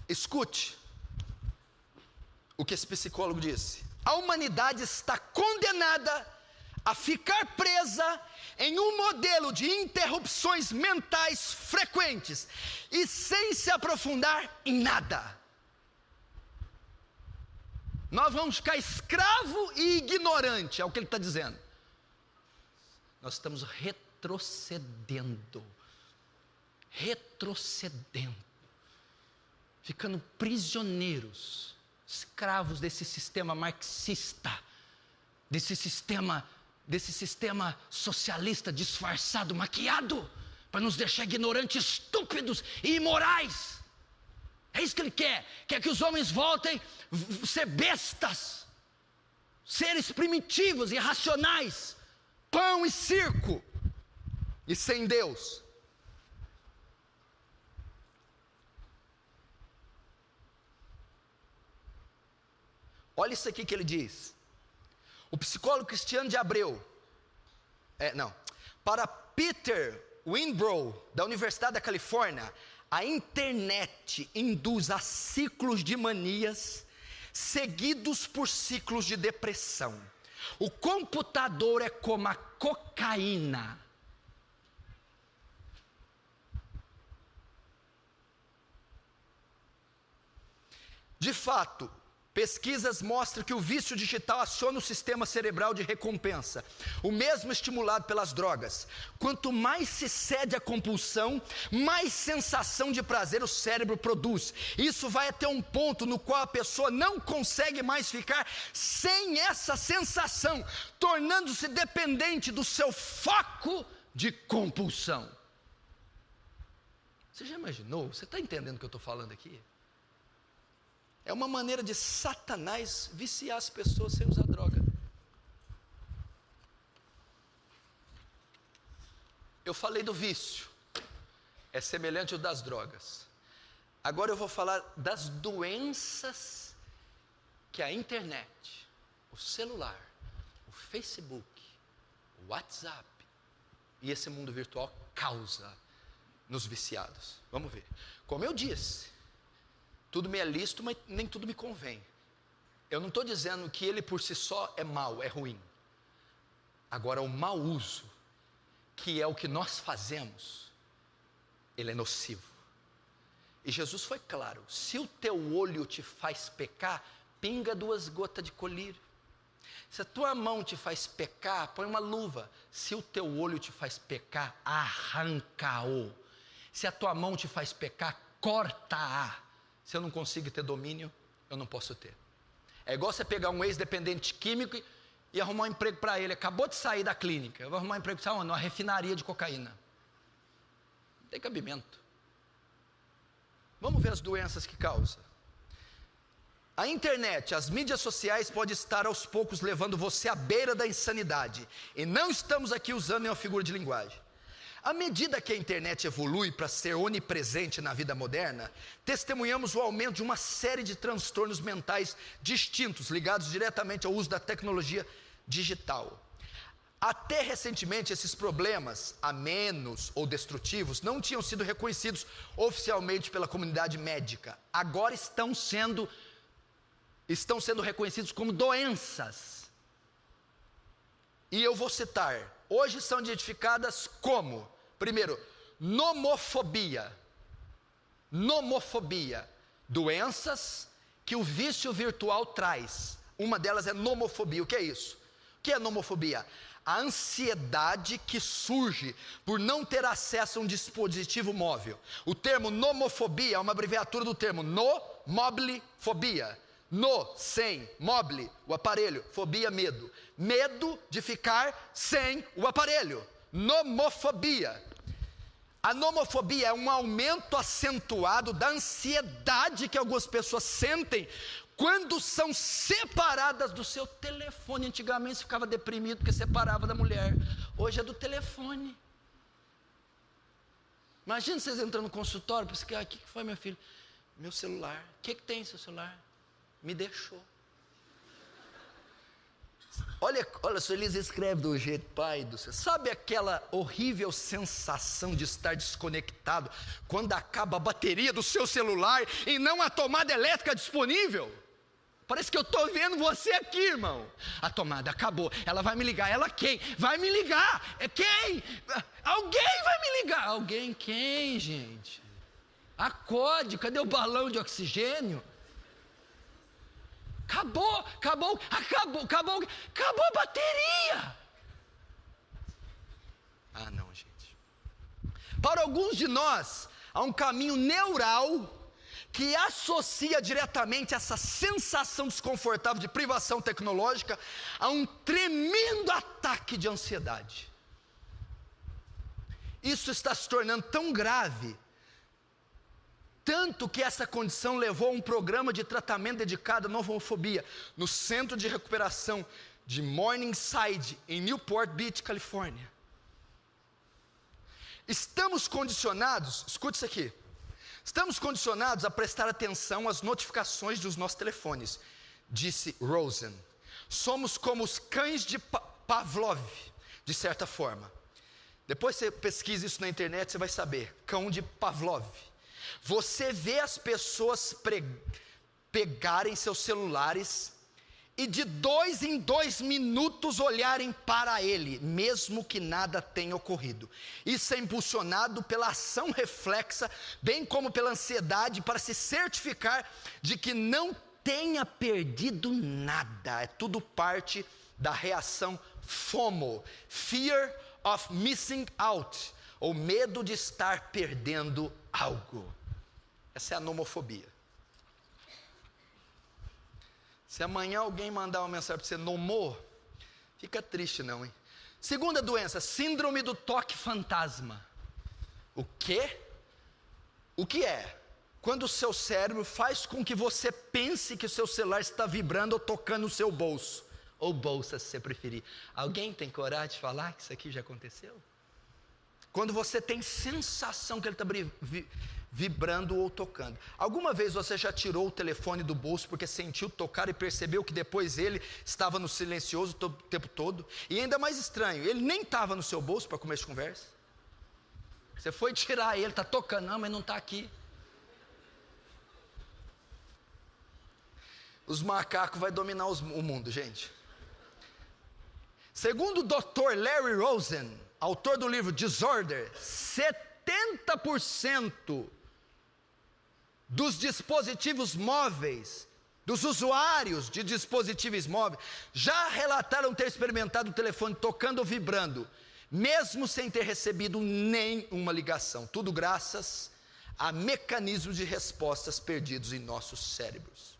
Escute o que esse psicólogo disse: a humanidade está condenada a ficar presa em um modelo de interrupções mentais frequentes e sem se aprofundar em nada. Nós vamos ficar escravo e ignorante, é o que ele está dizendo. Nós estamos retrocedendo, ficando prisioneiros, escravos desse sistema marxista, desse sistema socialista disfarçado, maquiado, para nos deixar ignorantes, estúpidos e imorais. É isso que ele quer que os homens voltem a ser bestas, seres primitivos, irracionais, pão e circo, e sem Deus. Olha isso aqui que ele diz. O psicólogo Cristiano de Abreu, para Peter Winbrow, da Universidade da Califórnia, a internet induz a ciclos de manias, seguidos por ciclos de depressão. O computador é como a cocaína. De fato, pesquisas mostram que o vício digital aciona o sistema cerebral de recompensa, o mesmo estimulado pelas drogas. Quanto mais se cede à compulsão, mais sensação de prazer o cérebro produz. Isso vai até um ponto no qual a pessoa não consegue mais ficar sem essa sensação, tornando-se dependente do seu foco de compulsão. Você já imaginou? Você está entendendo o que eu estou falando aqui? É uma maneira de Satanás viciar as pessoas sem usar droga. Eu falei do vício, é semelhante ao das drogas. Agora eu vou falar das doenças que a internet, o celular, o Facebook, o WhatsApp e esse mundo virtual causa nos viciados. Vamos ver. Como eu disse, tudo me é lícito, mas nem tudo me convém. Eu não estou dizendo que ele por si só é mau, é ruim. Agora, o mau uso, que é o que nós fazemos, ele é nocivo. E Jesus foi claro: se o teu olho te faz pecar, pinga 2 gotas de colírio. Se a tua mão te faz pecar, põe uma luva. Se o teu olho te faz pecar, arranca-o. Se a tua mão te faz pecar, corta-a. Se eu não consigo ter domínio, eu não posso ter. É igual você pegar um ex-dependente químico e arrumar um emprego para ele. Acabou de sair da clínica. Eu vou arrumar um emprego para onde? Numa refinaria de cocaína. Não tem cabimento. Vamos ver as doenças que causa. A internet, as mídias sociais podem estar aos poucos levando você à beira da insanidade. E não estamos aqui usando nenhuma figura de linguagem. À medida que a internet evolui para ser onipresente na vida moderna, testemunhamos o aumento de uma série de transtornos mentais distintos, ligados diretamente ao uso da tecnologia digital. Até recentemente, esses problemas, amenos ou destrutivos, não tinham sido reconhecidos oficialmente pela comunidade médica. Agora estão sendo reconhecidos como doenças. E eu vou citar. Hoje são identificadas como: primeiro, nomofobia. Nomofobia. Doenças que o vício virtual traz. Uma delas é nomofobia. O que é isso? O que é nomofobia? A ansiedade que surge por não ter acesso a um dispositivo móvel. O termo nomofobia é uma abreviatura do termo no-mobile fobia. No, sem, mobile, o aparelho, fobia, medo. Medo de ficar sem o aparelho. Nomofobia. A nomofobia é um aumento acentuado da ansiedade que algumas pessoas sentem quando são separadas do seu telefone. Antigamente você ficava deprimido porque separava da mulher, hoje é do telefone. Imagina vocês entrando no consultório, pensando, o que foi, meu filho? Meu celular. O que tem seu celular? Me deixou. Olha, a sua Elisa escreve do jeito, pai do céu. Sabe aquela horrível sensação de estar desconectado quando acaba a bateria do seu celular e não a tomada elétrica disponível? Parece que eu estou vendo você aqui, irmão. A tomada acabou, ela vai me ligar. Ela quem? Vai me ligar. É quem? Alguém vai me ligar. Alguém quem, gente? Acorde, cadê o balão de oxigênio? Acabou a bateria. Ah, não, gente. Para alguns de nós, há um caminho neural que associa diretamente essa sensação desconfortável de privação tecnológica a um tremendo ataque de ansiedade. Isso está se tornando tão grave, tanto que essa condição levou a um programa de tratamento dedicado à nomofobia no Centro de Recuperação de Morningside, em Newport Beach, Califórnia. Estamos condicionados, escute isso aqui, estamos condicionados a prestar atenção às notificações dos nossos telefones, disse Rosen. Somos como os cães de Pavlov, de certa forma. Depois você pesquisa isso na internet, você vai saber, cão de Pavlov. Você vê as pessoas pegarem seus celulares e de 2 em 2 minutos olharem para ele, mesmo que nada tenha ocorrido. Isso é impulsionado pela ação reflexa, bem como pela ansiedade, para se certificar de que não tenha perdido nada. É tudo parte da reação FOMO, Fear of Missing Out, ou medo de estar perdendo algo. Essa é a nomofobia. Se amanhã alguém mandar uma mensagem para você, nomô, fica triste não, hein? Segunda doença, síndrome do toque fantasma. O quê? O que é? Quando o seu cérebro faz com que você pense que o seu celular está vibrando ou tocando no seu bolso. Ou bolsa, se você preferir. Alguém tem coragem de falar que isso aqui já aconteceu? Quando você tem sensação que ele está vibrando ou tocando. Alguma vez você já tirou o telefone do bolso porque sentiu tocar e percebeu que depois ele estava no silencioso o tempo todo? E ainda mais estranho, ele nem estava no seu bolso para começo de conversa. Você foi tirar ele, está tocando, não, mas não está aqui. Os macacos vão dominar o mundo, gente. Segundo o Dr. Larry Rosen, autor do livro Disorder, 70% dos dispositivos móveis, dos usuários de dispositivos móveis, já relataram ter experimentado o telefone tocando ou vibrando, mesmo sem ter recebido nenhuma ligação. Tudo graças a mecanismos de respostas perdidos em nossos cérebros.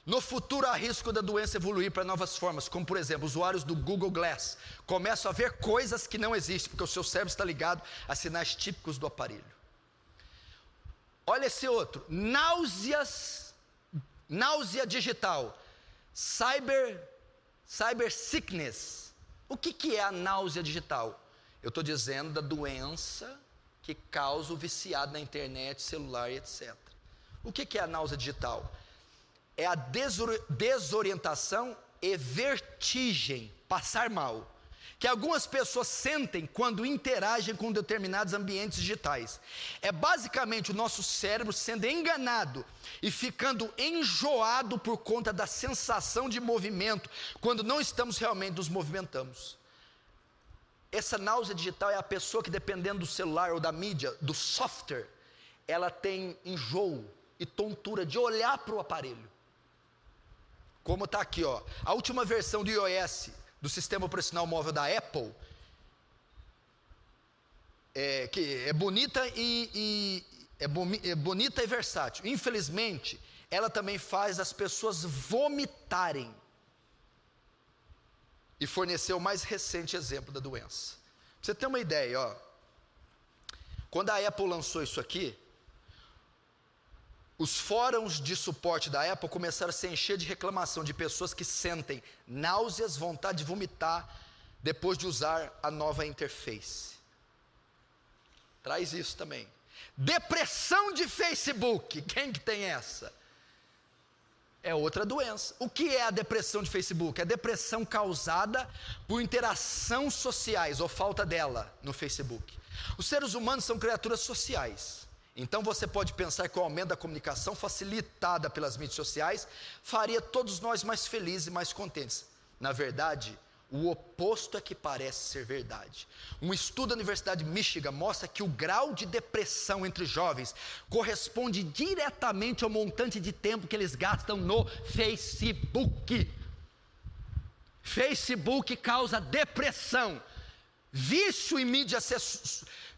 No futuro, há risco da doença evoluir para novas formas, como por exemplo, usuários do Google Glass começam a ver coisas que não existem, porque o seu cérebro está ligado a sinais típicos do aparelho. Olha esse outro, náusea digital, cyber sickness. O que é a náusea digital? Eu estou dizendo da doença que causa o viciado na internet, celular e etc. O que é a náusea digital? É a desorientação e vertigem, passar mal, que algumas pessoas sentem quando interagem com determinados ambientes digitais. É basicamente o nosso cérebro sendo enganado e ficando enjoado por conta da sensação de movimento, quando não estamos realmente nos movimentamos. Essa náusea digital é a pessoa que, dependendo do celular ou da mídia, do software, ela tem enjoo e tontura de olhar para o aparelho. Como está aqui, ó, a última versão do iOS, do sistema operacional móvel da Apple, que é bonita bonita e versátil. Infelizmente, ela também faz as pessoas vomitarem. E forneceu o mais recente exemplo da doença. Pra você ter uma ideia, ó, quando a Apple lançou isso aqui, os fóruns de suporte da Apple começaram a se encher de reclamação de pessoas que sentem náuseas, vontade de vomitar depois de usar a nova interface. Traz isso também. Depressão de Facebook, quem que tem essa? É outra doença. O que é a depressão de Facebook? É a depressão causada por interações sociais ou falta dela no Facebook. Os seres humanos são criaturas sociais. Então você pode pensar que o aumento da comunicação facilitada pelas mídias sociais faria todos nós mais felizes e mais contentes. Na verdade, o oposto é que parece ser verdade. Um estudo da Universidade de Michigan mostra que o grau de depressão entre jovens corresponde diretamente ao montante de tempo que eles gastam no Facebook. Facebook causa depressão. Vício em mídia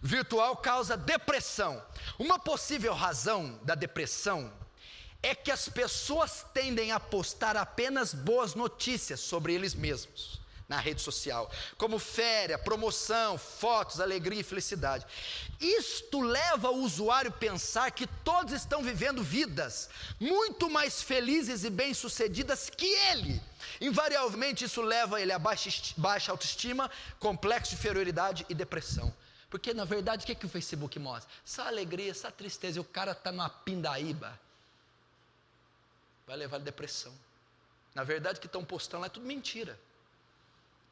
virtual causa depressão. Uma possível razão da depressão é que as pessoas tendem a postar apenas boas notícias sobre eles mesmos na rede social, como férias, promoção, fotos, alegria e felicidade. Isto leva o usuário a pensar que todos estão vivendo vidas muito mais felizes e bem-sucedidas que ele. Invariavelmente isso leva ele a baixa autoestima, complexo de inferioridade e depressão. Porque na verdade o que o Facebook mostra? Só alegria, só tristeza, e o cara está numa pindaíba. Vai levar a depressão. Na verdade o que estão postando lá é tudo mentira.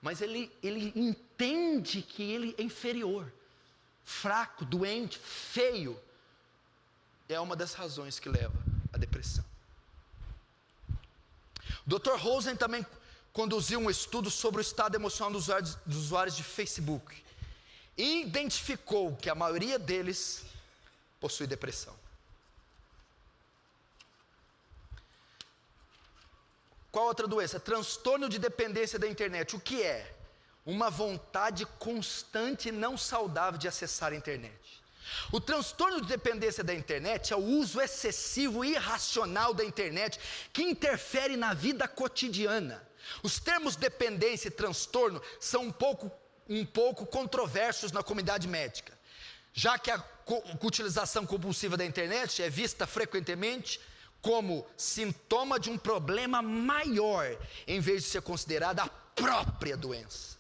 Mas ele entende que ele é inferior, fraco, doente, feio. É uma das razões que leva à depressão. O Dr. Rosen também conduziu um estudo sobre o estado emocional dos usuários de Facebook e identificou que a maioria deles possui depressão. Qual outra doença? Transtorno de dependência da internet. O que é? Uma vontade constante e não saudável de acessar a internet. O transtorno de dependência da internet é o uso excessivo e irracional da internet que interfere na vida cotidiana. Os termos dependência e transtorno são um pouco controversos na comunidade médica, já que a utilização compulsiva da internet é vista frequentemente como sintoma de um problema maior, em vez de ser considerada a própria doença.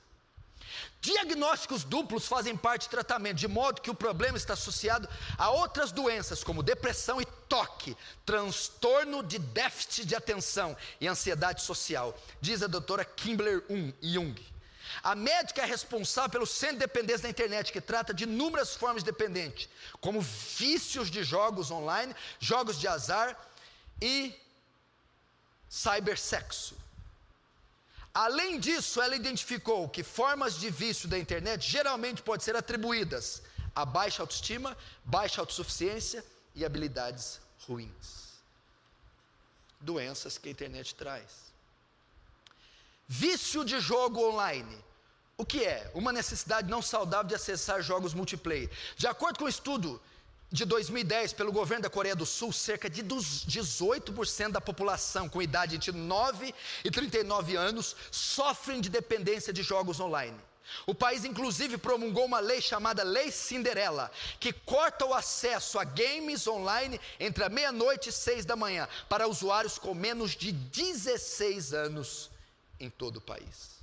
Diagnósticos duplos fazem parte do tratamento, de modo que o problema está associado a outras doenças, como depressão e TOC, transtorno de déficit de atenção e ansiedade social, diz a doutora Kimberly Jung. A médica é responsável pelo centro de dependência da internet, que trata de inúmeras formas de dependência, como vícios de jogos online, jogos de azar e cibersexo. Além disso, ela identificou que formas de vício da internet geralmente podem ser atribuídas a baixa autoestima, baixa autossuficiência e habilidades ruins. Doenças que a internet traz. Vício de jogo online. O que é? Uma necessidade não saudável de acessar jogos multiplayer. De acordo com um estudo de 2010 pelo governo da Coreia do Sul, cerca de 18% da população com idade entre 9 e 39 anos sofrem de dependência de jogos online. O país inclusive promulgou uma lei chamada Lei Cinderela, que corta o acesso a games online entre a meia-noite e 6 da manhã para usuários com menos de 16 anos em todo o país.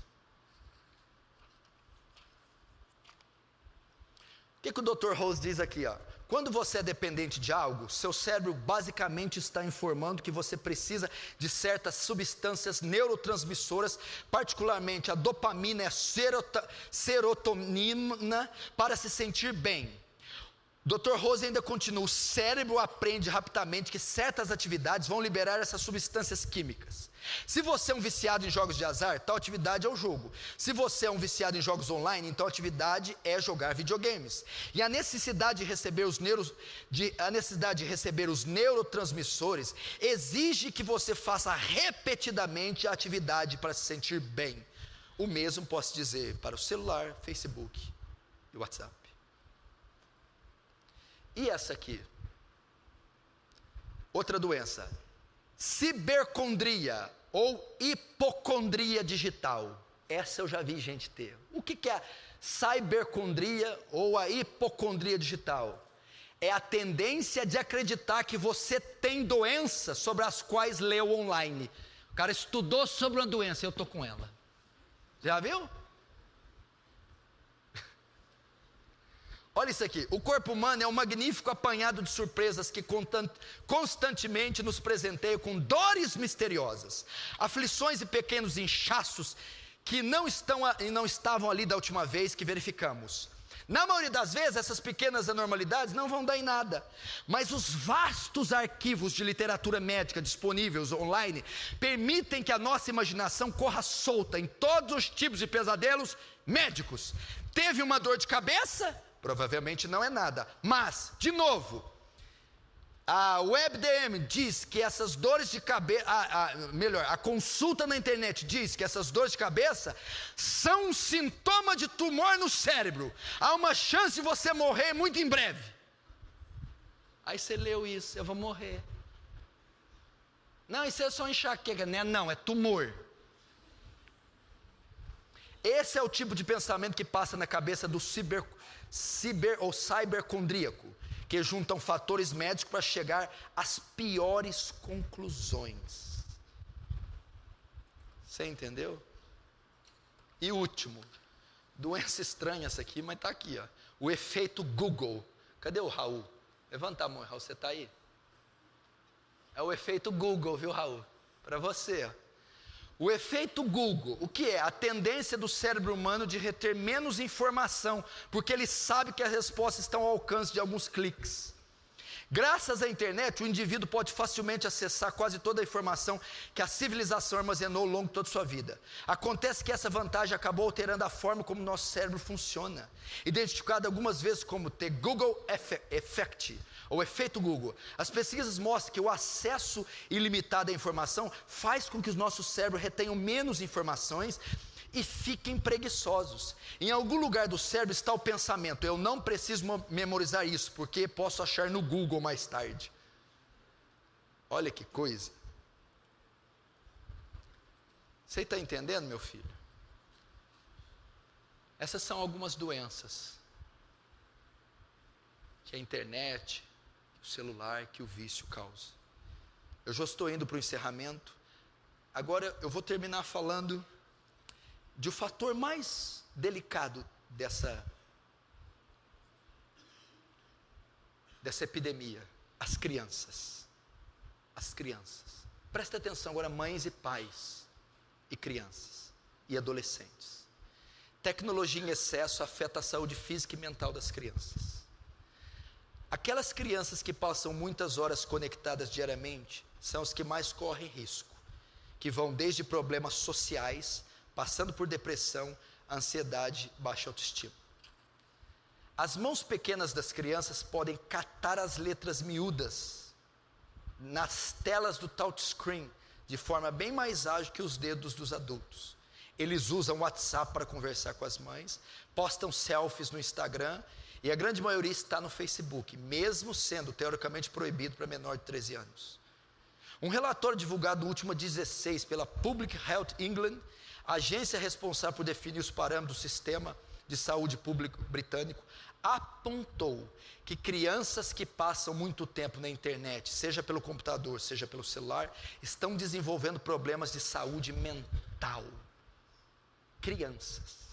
O que o Dr. Rose diz aqui? Quando você é dependente de algo, seu cérebro basicamente está informando que você precisa de certas substâncias neurotransmissoras, particularmente a dopamina e a serotonina, para se sentir bem. Dr. Rose ainda continua: o cérebro aprende rapidamente que certas atividades vão liberar essas substâncias químicas. Se você é um viciado em jogos de azar, tal atividade é o jogo. Se você é um viciado em jogos online, então a atividade é jogar videogames. E a necessidade de receber os neurotransmissores exige que você faça repetidamente a atividade para se sentir bem. O mesmo posso dizer para o celular, Facebook e WhatsApp. E essa aqui? Outra doença. Cibercondria ou hipocondria digital. Essa eu já vi gente ter. O que é a cibercondria ou a hipocondria digital? é a tendência de acreditar que você tem doenças sobre as quais leu online. O cara estudou sobre uma doença, eu estou com ela. Já viu? Olha isso aqui, o corpo humano é um magnífico apanhado de surpresas que constantemente nos presenteia com dores misteriosas, aflições e pequenos inchaços que não estavam ali da última vez que verificamos. Na maioria das vezes, essas pequenas anormalidades não vão dar em nada, mas os vastos arquivos de literatura médica disponíveis online permitem que a nossa imaginação corra solta em todos os tipos de pesadelos médicos. Teve uma dor de cabeça? Provavelmente não é nada, mas, de novo, a WebDM diz que essas dores de cabeça, a consulta na internet diz que essas dores de cabeça são um sintoma de tumor no cérebro. Há uma chance de você morrer muito em breve. Aí você leu isso, eu vou morrer. Não, isso é só enxaqueca, né? Não, é tumor. Esse é o tipo de pensamento que passa na cabeça do cybercondríaco, que juntam fatores médicos para chegar às piores conclusões. Você entendeu? E último, doença estranha essa aqui, mas está aqui, ó, o efeito Google. Cadê o Raul? Levanta a mão, Raul, você está aí? É o efeito Google, viu, Raul? Para você, ó. O efeito Google, o que é? A tendência do cérebro humano de reter menos informação, porque ele sabe que as respostas estão ao alcance de alguns cliques. Graças à internet, o indivíduo pode facilmente acessar quase toda a informação que a civilização armazenou ao longo de toda a sua vida. Acontece que essa vantagem acabou alterando a forma como nosso cérebro funciona, identificado algumas vezes como The Google Effect, ou efeito Google. As pesquisas mostram que o acesso ilimitado à informação faz com que os nossos cérebros retenham menos informações e fiquem preguiçosos. Em algum lugar do cérebro está o pensamento: eu não preciso memorizar isso, porque posso achar no Google mais tarde. Olha que coisa. Você está entendendo, meu filho? Essas são algumas doenças que a internet, o celular, que o vício causa. Eu já estou indo para o encerramento. Agora eu vou terminar falando de o fator mais delicado dessa epidemia: as crianças. As crianças. Presta atenção agora, mães e pais, e crianças, e adolescentes. Tecnologia em excesso afeta a saúde física e mental das crianças. Aquelas crianças que passam muitas horas conectadas diariamente são os que mais correm risco, que vão desde problemas sociais, passando por depressão, ansiedade, baixa autoestima. As mãos pequenas das crianças podem catar as letras miúdas nas telas do touchscreen de forma bem mais ágil que os dedos dos adultos. Eles usam o WhatsApp para conversar com as mães, postam selfies no Instagram e a grande maioria está no Facebook, mesmo sendo teoricamente proibido para menor de 13 anos. Um relatório divulgado no último 16 pela Public Health England, a agência responsável por definir os parâmetros do sistema de saúde público britânico, apontou que crianças que passam muito tempo na internet, seja pelo computador, seja pelo celular, estão desenvolvendo problemas de saúde mental. Crianças.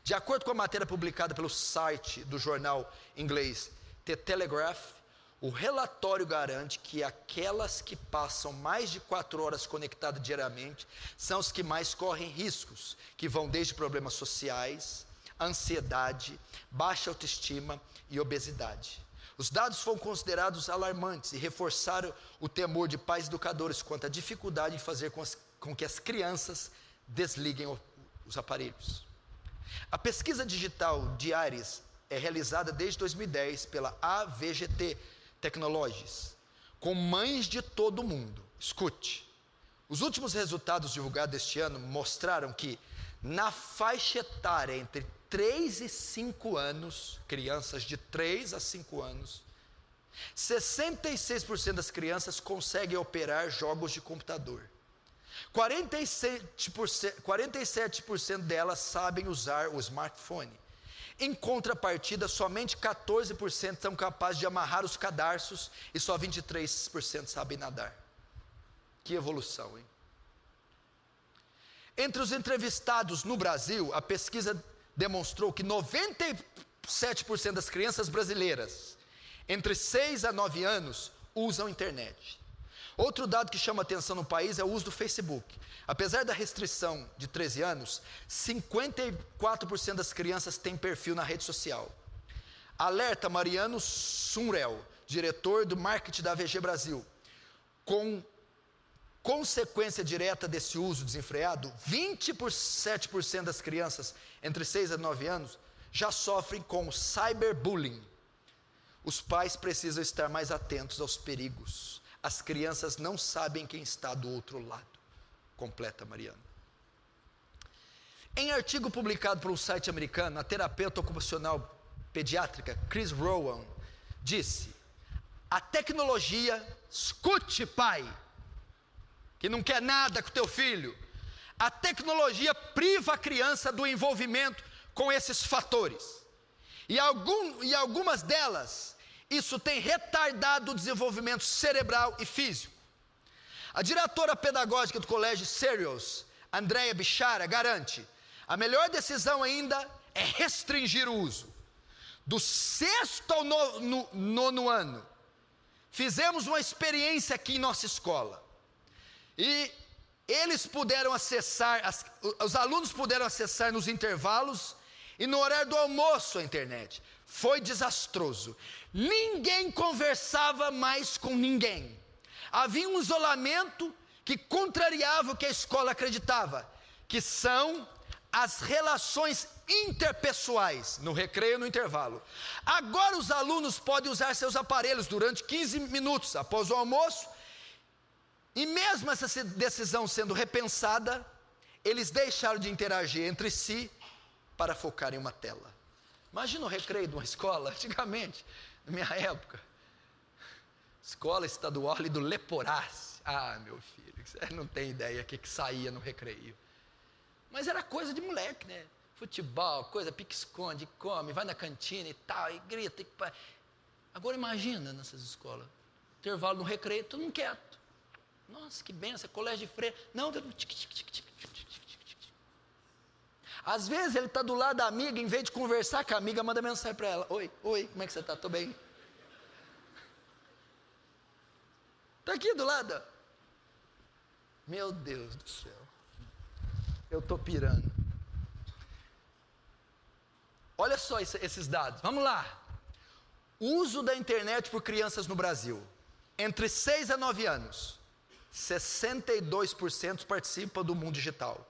De acordo com a matéria publicada pelo site do jornal inglês The Telegraph, o relatório garante que aquelas que passam mais de 4 horas conectadas diariamente são os que mais correm riscos, que vão desde problemas sociais, ansiedade, baixa autoestima e obesidade. Os dados foram considerados alarmantes e reforçaram o temor de pais educadores quanto à dificuldade em fazer com que as crianças desliguem os aparelhos. A pesquisa digital de Iris é realizada desde 2010 pela AVGT Technologies, com mães de todo o mundo. Escute, os últimos resultados divulgados este ano mostraram que na faixa etária entre 3 e 5 anos, crianças de 3 a 5 anos, 66% das crianças conseguem operar jogos de computador. 47% delas sabem usar o smartphone. Em contrapartida, somente 14% são capazes de amarrar os cadarços e só 23% sabem nadar. Que evolução, hein? Entre os entrevistados no Brasil, a pesquisa demonstrou que 97% das crianças brasileiras entre 6 a 9 anos usam internet. Outro dado que chama atenção no país é o uso do Facebook. Apesar da restrição de 13 anos, 54% das crianças têm perfil na rede social. Alerta Mariano Sunrel, diretor do marketing da AVG Brasil. Com consequência direta desse uso desenfreado, 27% das crianças entre 6 a 9 anos já sofrem com cyberbullying. Os pais precisam estar mais atentos aos perigos. As crianças não sabem quem está do outro lado. Completa Mariana. Em artigo publicado por um site americano, a terapeuta ocupacional pediátrica Chris Rowan disse: a tecnologia, escute pai, que não quer nada com teu filho, a tecnologia priva a criança do envolvimento com esses fatores. E algumas delas, isso tem retardado o desenvolvimento cerebral e físico. A diretora pedagógica do colégio Sirius, Andrea Bichara, garante: a melhor decisão ainda é restringir o uso. Do 6º ao 9º ano, fizemos uma experiência aqui em nossa escola. E eles puderam acessar, os alunos puderam acessar nos intervalos e no horário do almoço a internet. Foi desastroso. Ninguém conversava mais com ninguém. Havia um isolamento que contrariava o que a escola acreditava, que são as relações interpessoais, no recreio e no intervalo. Agora os alunos podem usar seus aparelhos durante 15 minutos após o almoço, e mesmo essa decisão sendo repensada, eles deixaram de interagir entre si para focar em uma tela. Imagina o recreio de uma escola, antigamente, na minha época, escola estadual ali do Leporace. Ah, meu filho, você não tem ideia o que saía no recreio. Mas era coisa de moleque, né? Futebol, coisa, pique-esconde, come, vai na cantina e tal, e grita. Agora imagina nessas escolas, intervalo no recreio, todo mundo quieto. Nossa, que benção, colégio de freira. Não, às vezes ele está do lado da amiga, em vez de conversar com a amiga, manda mensagem para ela: oi, como é que você está? Estou bem. Está aqui do lado. Meu Deus do céu. Eu estou pirando. Olha só esses dados. Vamos lá. Uso da internet por crianças no Brasil. Entre 6 a 9 anos, 62% participa do mundo digital.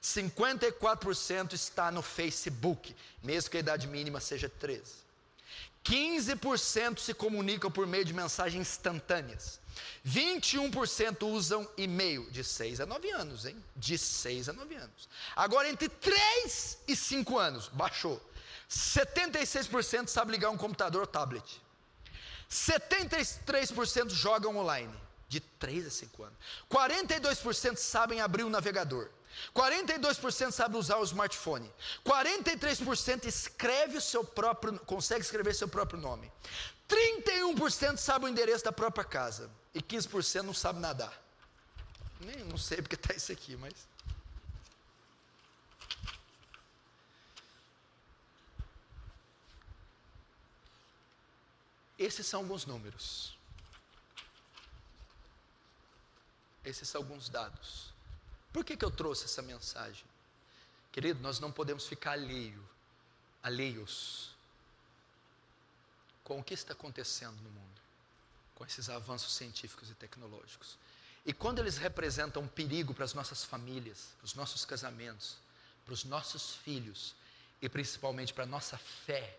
54% está no Facebook, mesmo que a idade mínima seja 13. 15% se comunicam por meio de mensagens instantâneas. 21% usam e-mail, de 6 a 9 anos, hein? De 6 a 9 anos. Agora, entre 3 e 5 anos, baixou. 76% sabe ligar um computador ou tablet. 73% jogam online, de 3 a 5 anos. 42% sabem abrir o navegador. 42% sabem usar o smartphone. 43% consegue escrever seu próprio nome. 31% sabe o endereço da própria casa. E 15% não sabe nadar. Não sei porque está isso aqui, mas... Esses são alguns números. Esses são alguns dados. Por que eu trouxe essa mensagem? Querido, nós não podemos ficar alheios com o que está acontecendo no mundo, com esses avanços científicos e tecnológicos. E quando eles representam um perigo para as nossas famílias, para os nossos casamentos, para os nossos filhos e principalmente para a nossa fé,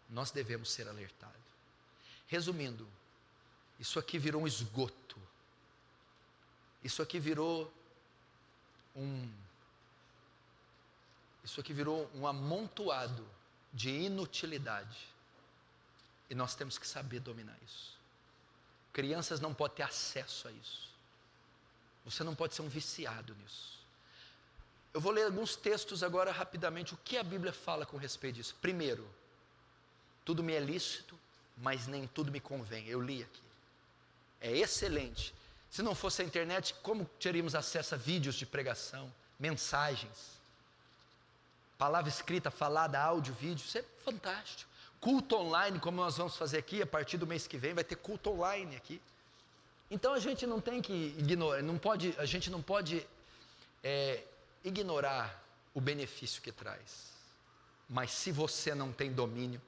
nós devemos ser alertados. Resumindo, isso aqui virou um esgoto. Isso aqui virou um amontoado de inutilidade. E nós temos que saber dominar isso. Crianças não podem ter acesso a isso. Você não pode ser um viciado nisso. Eu vou ler alguns textos agora rapidamente, o que a Bíblia fala com respeito disso. Primeiro, tudo me é lícito, mas nem tudo me convém. Eu li aqui. É excelente. Se não fosse a internet, como teríamos acesso a vídeos de pregação, mensagens, palavra escrita, falada, áudio, vídeo? Isso é fantástico. Culto online, como nós vamos fazer aqui, a partir do mês que vem, vai ter culto online aqui. Então a gente não tem que ignorar, a gente não pode ignorar o benefício que traz. Mas se você não tem domínio,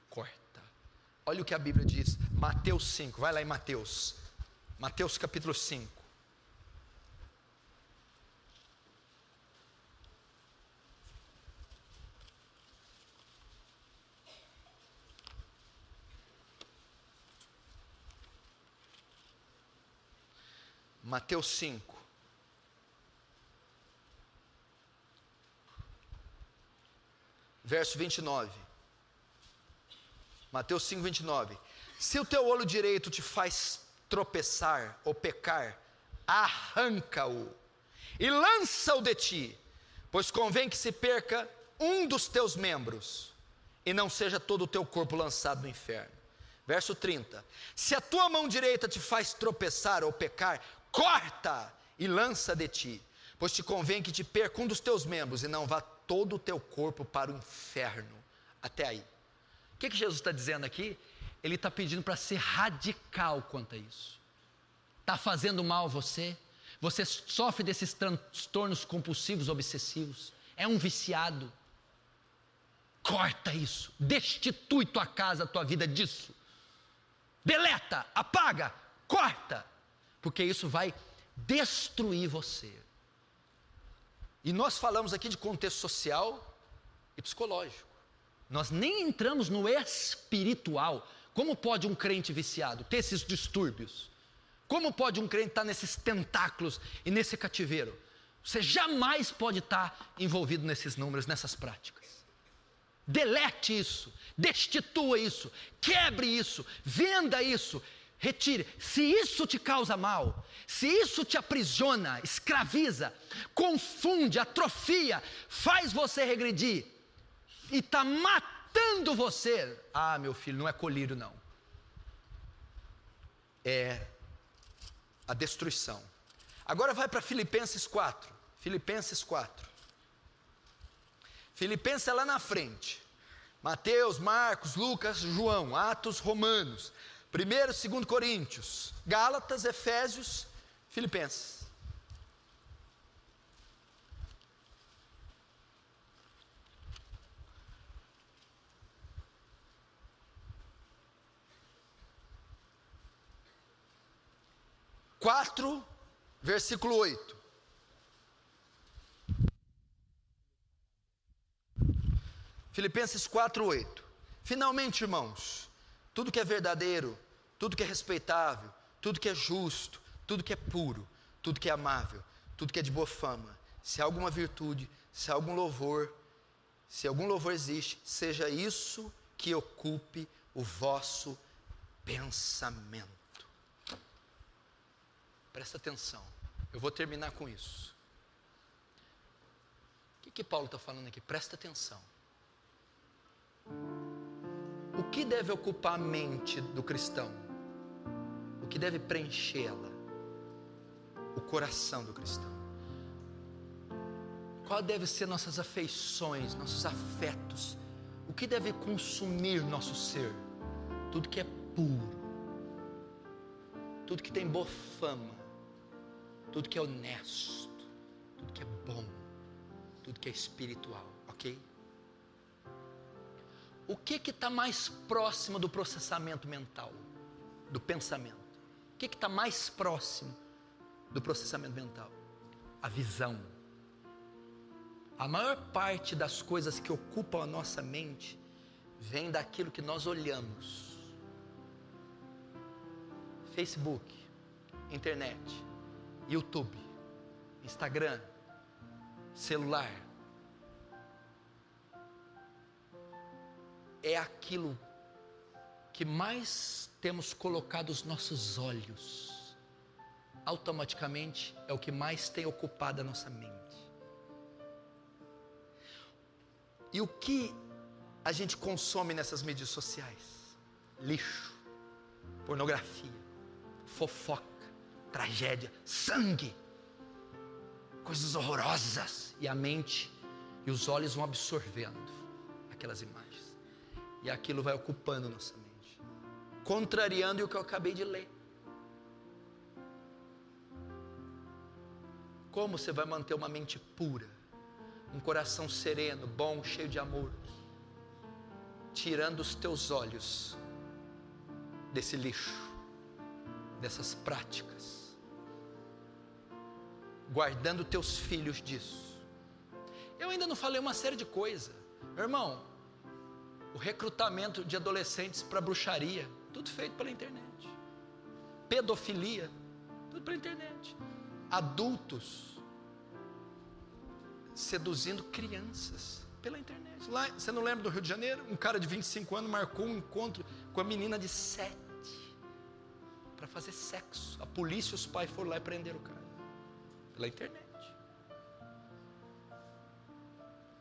corta. Olha o que a Bíblia diz, Mateus 5, vai lá em Mateus capítulo 5. Mateus 5. Verso 29. Mateus 5, 29. Se o teu olho direito te faz tropeçar ou pecar, arranca-o e lança-o de ti, pois convém que se perca um dos teus membros e não seja todo o teu corpo lançado no inferno. Verso 30. Se a tua mão direita te faz tropeçar ou pecar, corta e lança de ti, pois te convém que te perca um dos teus membros e não vá todo o teu corpo para o inferno. Até aí. O que Jesus está dizendo aqui? Ele está pedindo para ser radical quanto a isso. Está fazendo mal a você? Você sofre desses transtornos compulsivos, obsessivos? É um viciado? Corta isso. Destitui tua casa, tua vida disso. Deleta, apaga, corta. Porque isso vai destruir você. E nós falamos aqui de contexto social e psicológico. Nós nem entramos no espiritual. Como pode um crente viciado ter esses distúrbios? Como pode um crente estar nesses tentáculos e nesse cativeiro? Você jamais pode estar envolvido nesses números, nessas práticas. Delete isso, destitua isso, quebre isso, venda isso, retire. Se isso te causa mal, se isso te aprisiona, escraviza, confunde, atrofia, faz você regredir e está matando você, meu filho, não é colírio não, é a destruição. Agora vai para Filipenses 4. Filipenses é lá na frente. Mateus, Marcos, Lucas, João, Atos, Romanos, 1º, 2º Coríntios, Gálatas, Efésios, Filipenses. Versículo 8. Filipenses 4:8. Finalmente, irmãos, tudo que é verdadeiro, tudo que é respeitável, tudo que é justo, tudo que é puro, tudo que é amável, tudo que é de boa fama, se há alguma virtude, se há algum louvor, se algum louvor existe, seja isso que ocupe o vosso pensamento. Presta atenção, eu vou terminar com isso. O que Paulo está falando aqui? Presta atenção. O que deve ocupar a mente do cristão? O que deve preenchê-la? O coração do cristão. Qual deve ser nossas afeições, nossos afetos? O que deve consumir nosso ser? Tudo que é puro, tudo que tem boa fama, tudo que é honesto, tudo que é bom, tudo que é espiritual, ok? O que está mais próximo do processamento mental, do pensamento? O que está mais próximo do processamento mental? A visão. A maior parte das coisas que ocupam a nossa mente vem daquilo que nós olhamos. Facebook, internet, YouTube, Instagram, celular. É aquilo que mais temos colocado os nossos olhos. Automaticamente é o que mais tem ocupado a nossa mente. E o que a gente consome nessas mídias sociais? Lixo, pornografia, fofoca, tragédia, sangue, coisas horrorosas. E a mente e os olhos vão absorvendo aquelas imagens. E aquilo vai ocupando nossa mente, contrariando o que eu acabei de ler. Como você vai manter uma mente pura, um coração sereno, bom, cheio de amor, tirando os teus olhos desse lixo, dessas práticas, guardando teus filhos disso? Eu ainda não falei uma série de coisas, meu irmão. O recrutamento de adolescentes para bruxaria, tudo feito pela internet. Pedofilia, tudo pela internet. Adultos seduzindo crianças pela internet. Lá, você não lembra do Rio de Janeiro? Um cara de 25 anos marcou um encontro com a menina de 7 para fazer sexo. A polícia e os pais foram lá e prenderam o cara pela internet.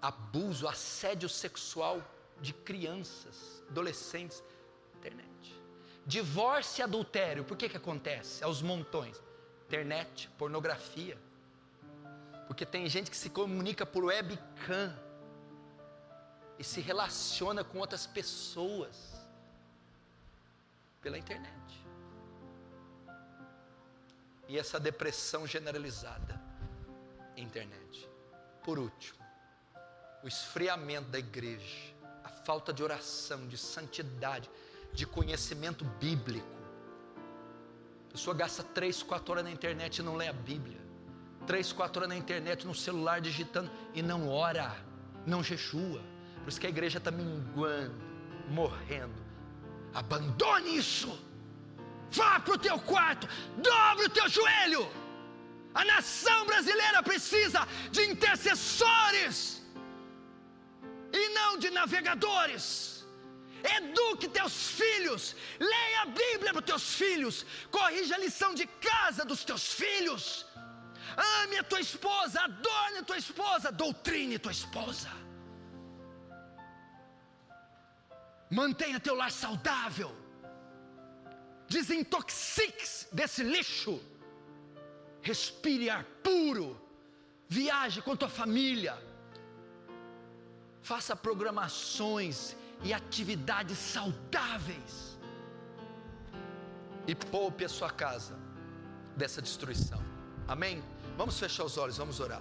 Abuso, assédio sexual de crianças, adolescentes, internet. Divórcio e adultério, por que acontece? Aos montões. Internet, pornografia. Porque tem gente que se comunica por webcam e se relaciona com outras pessoas pela internet. E essa depressão generalizada, internet. Por último, o esfriamento da igreja, a falta de oração, de santidade, de conhecimento bíblico. A pessoa gasta 3, 4 horas na internet e não lê a Bíblia. 3, 4 horas na internet, no celular, digitando e não ora, não jejua. Por isso que a igreja está minguando, morrendo. Abandone isso. Vá para o teu quarto, dobre o teu joelho. A nação brasileira precisa de intercessores e não de navegadores. Eduque teus filhos, leia a Bíblia para os teus filhos, corrija a lição de casa dos teus filhos, ame a tua esposa, adorne a tua esposa, doutrine tua esposa, mantenha teu lar saudável, desintoxique-se desse lixo, respire ar puro, viaje com tua família, faça programações e atividades saudáveis e poupe a sua casa dessa destruição. Amém? Vamos fechar os olhos, vamos orar.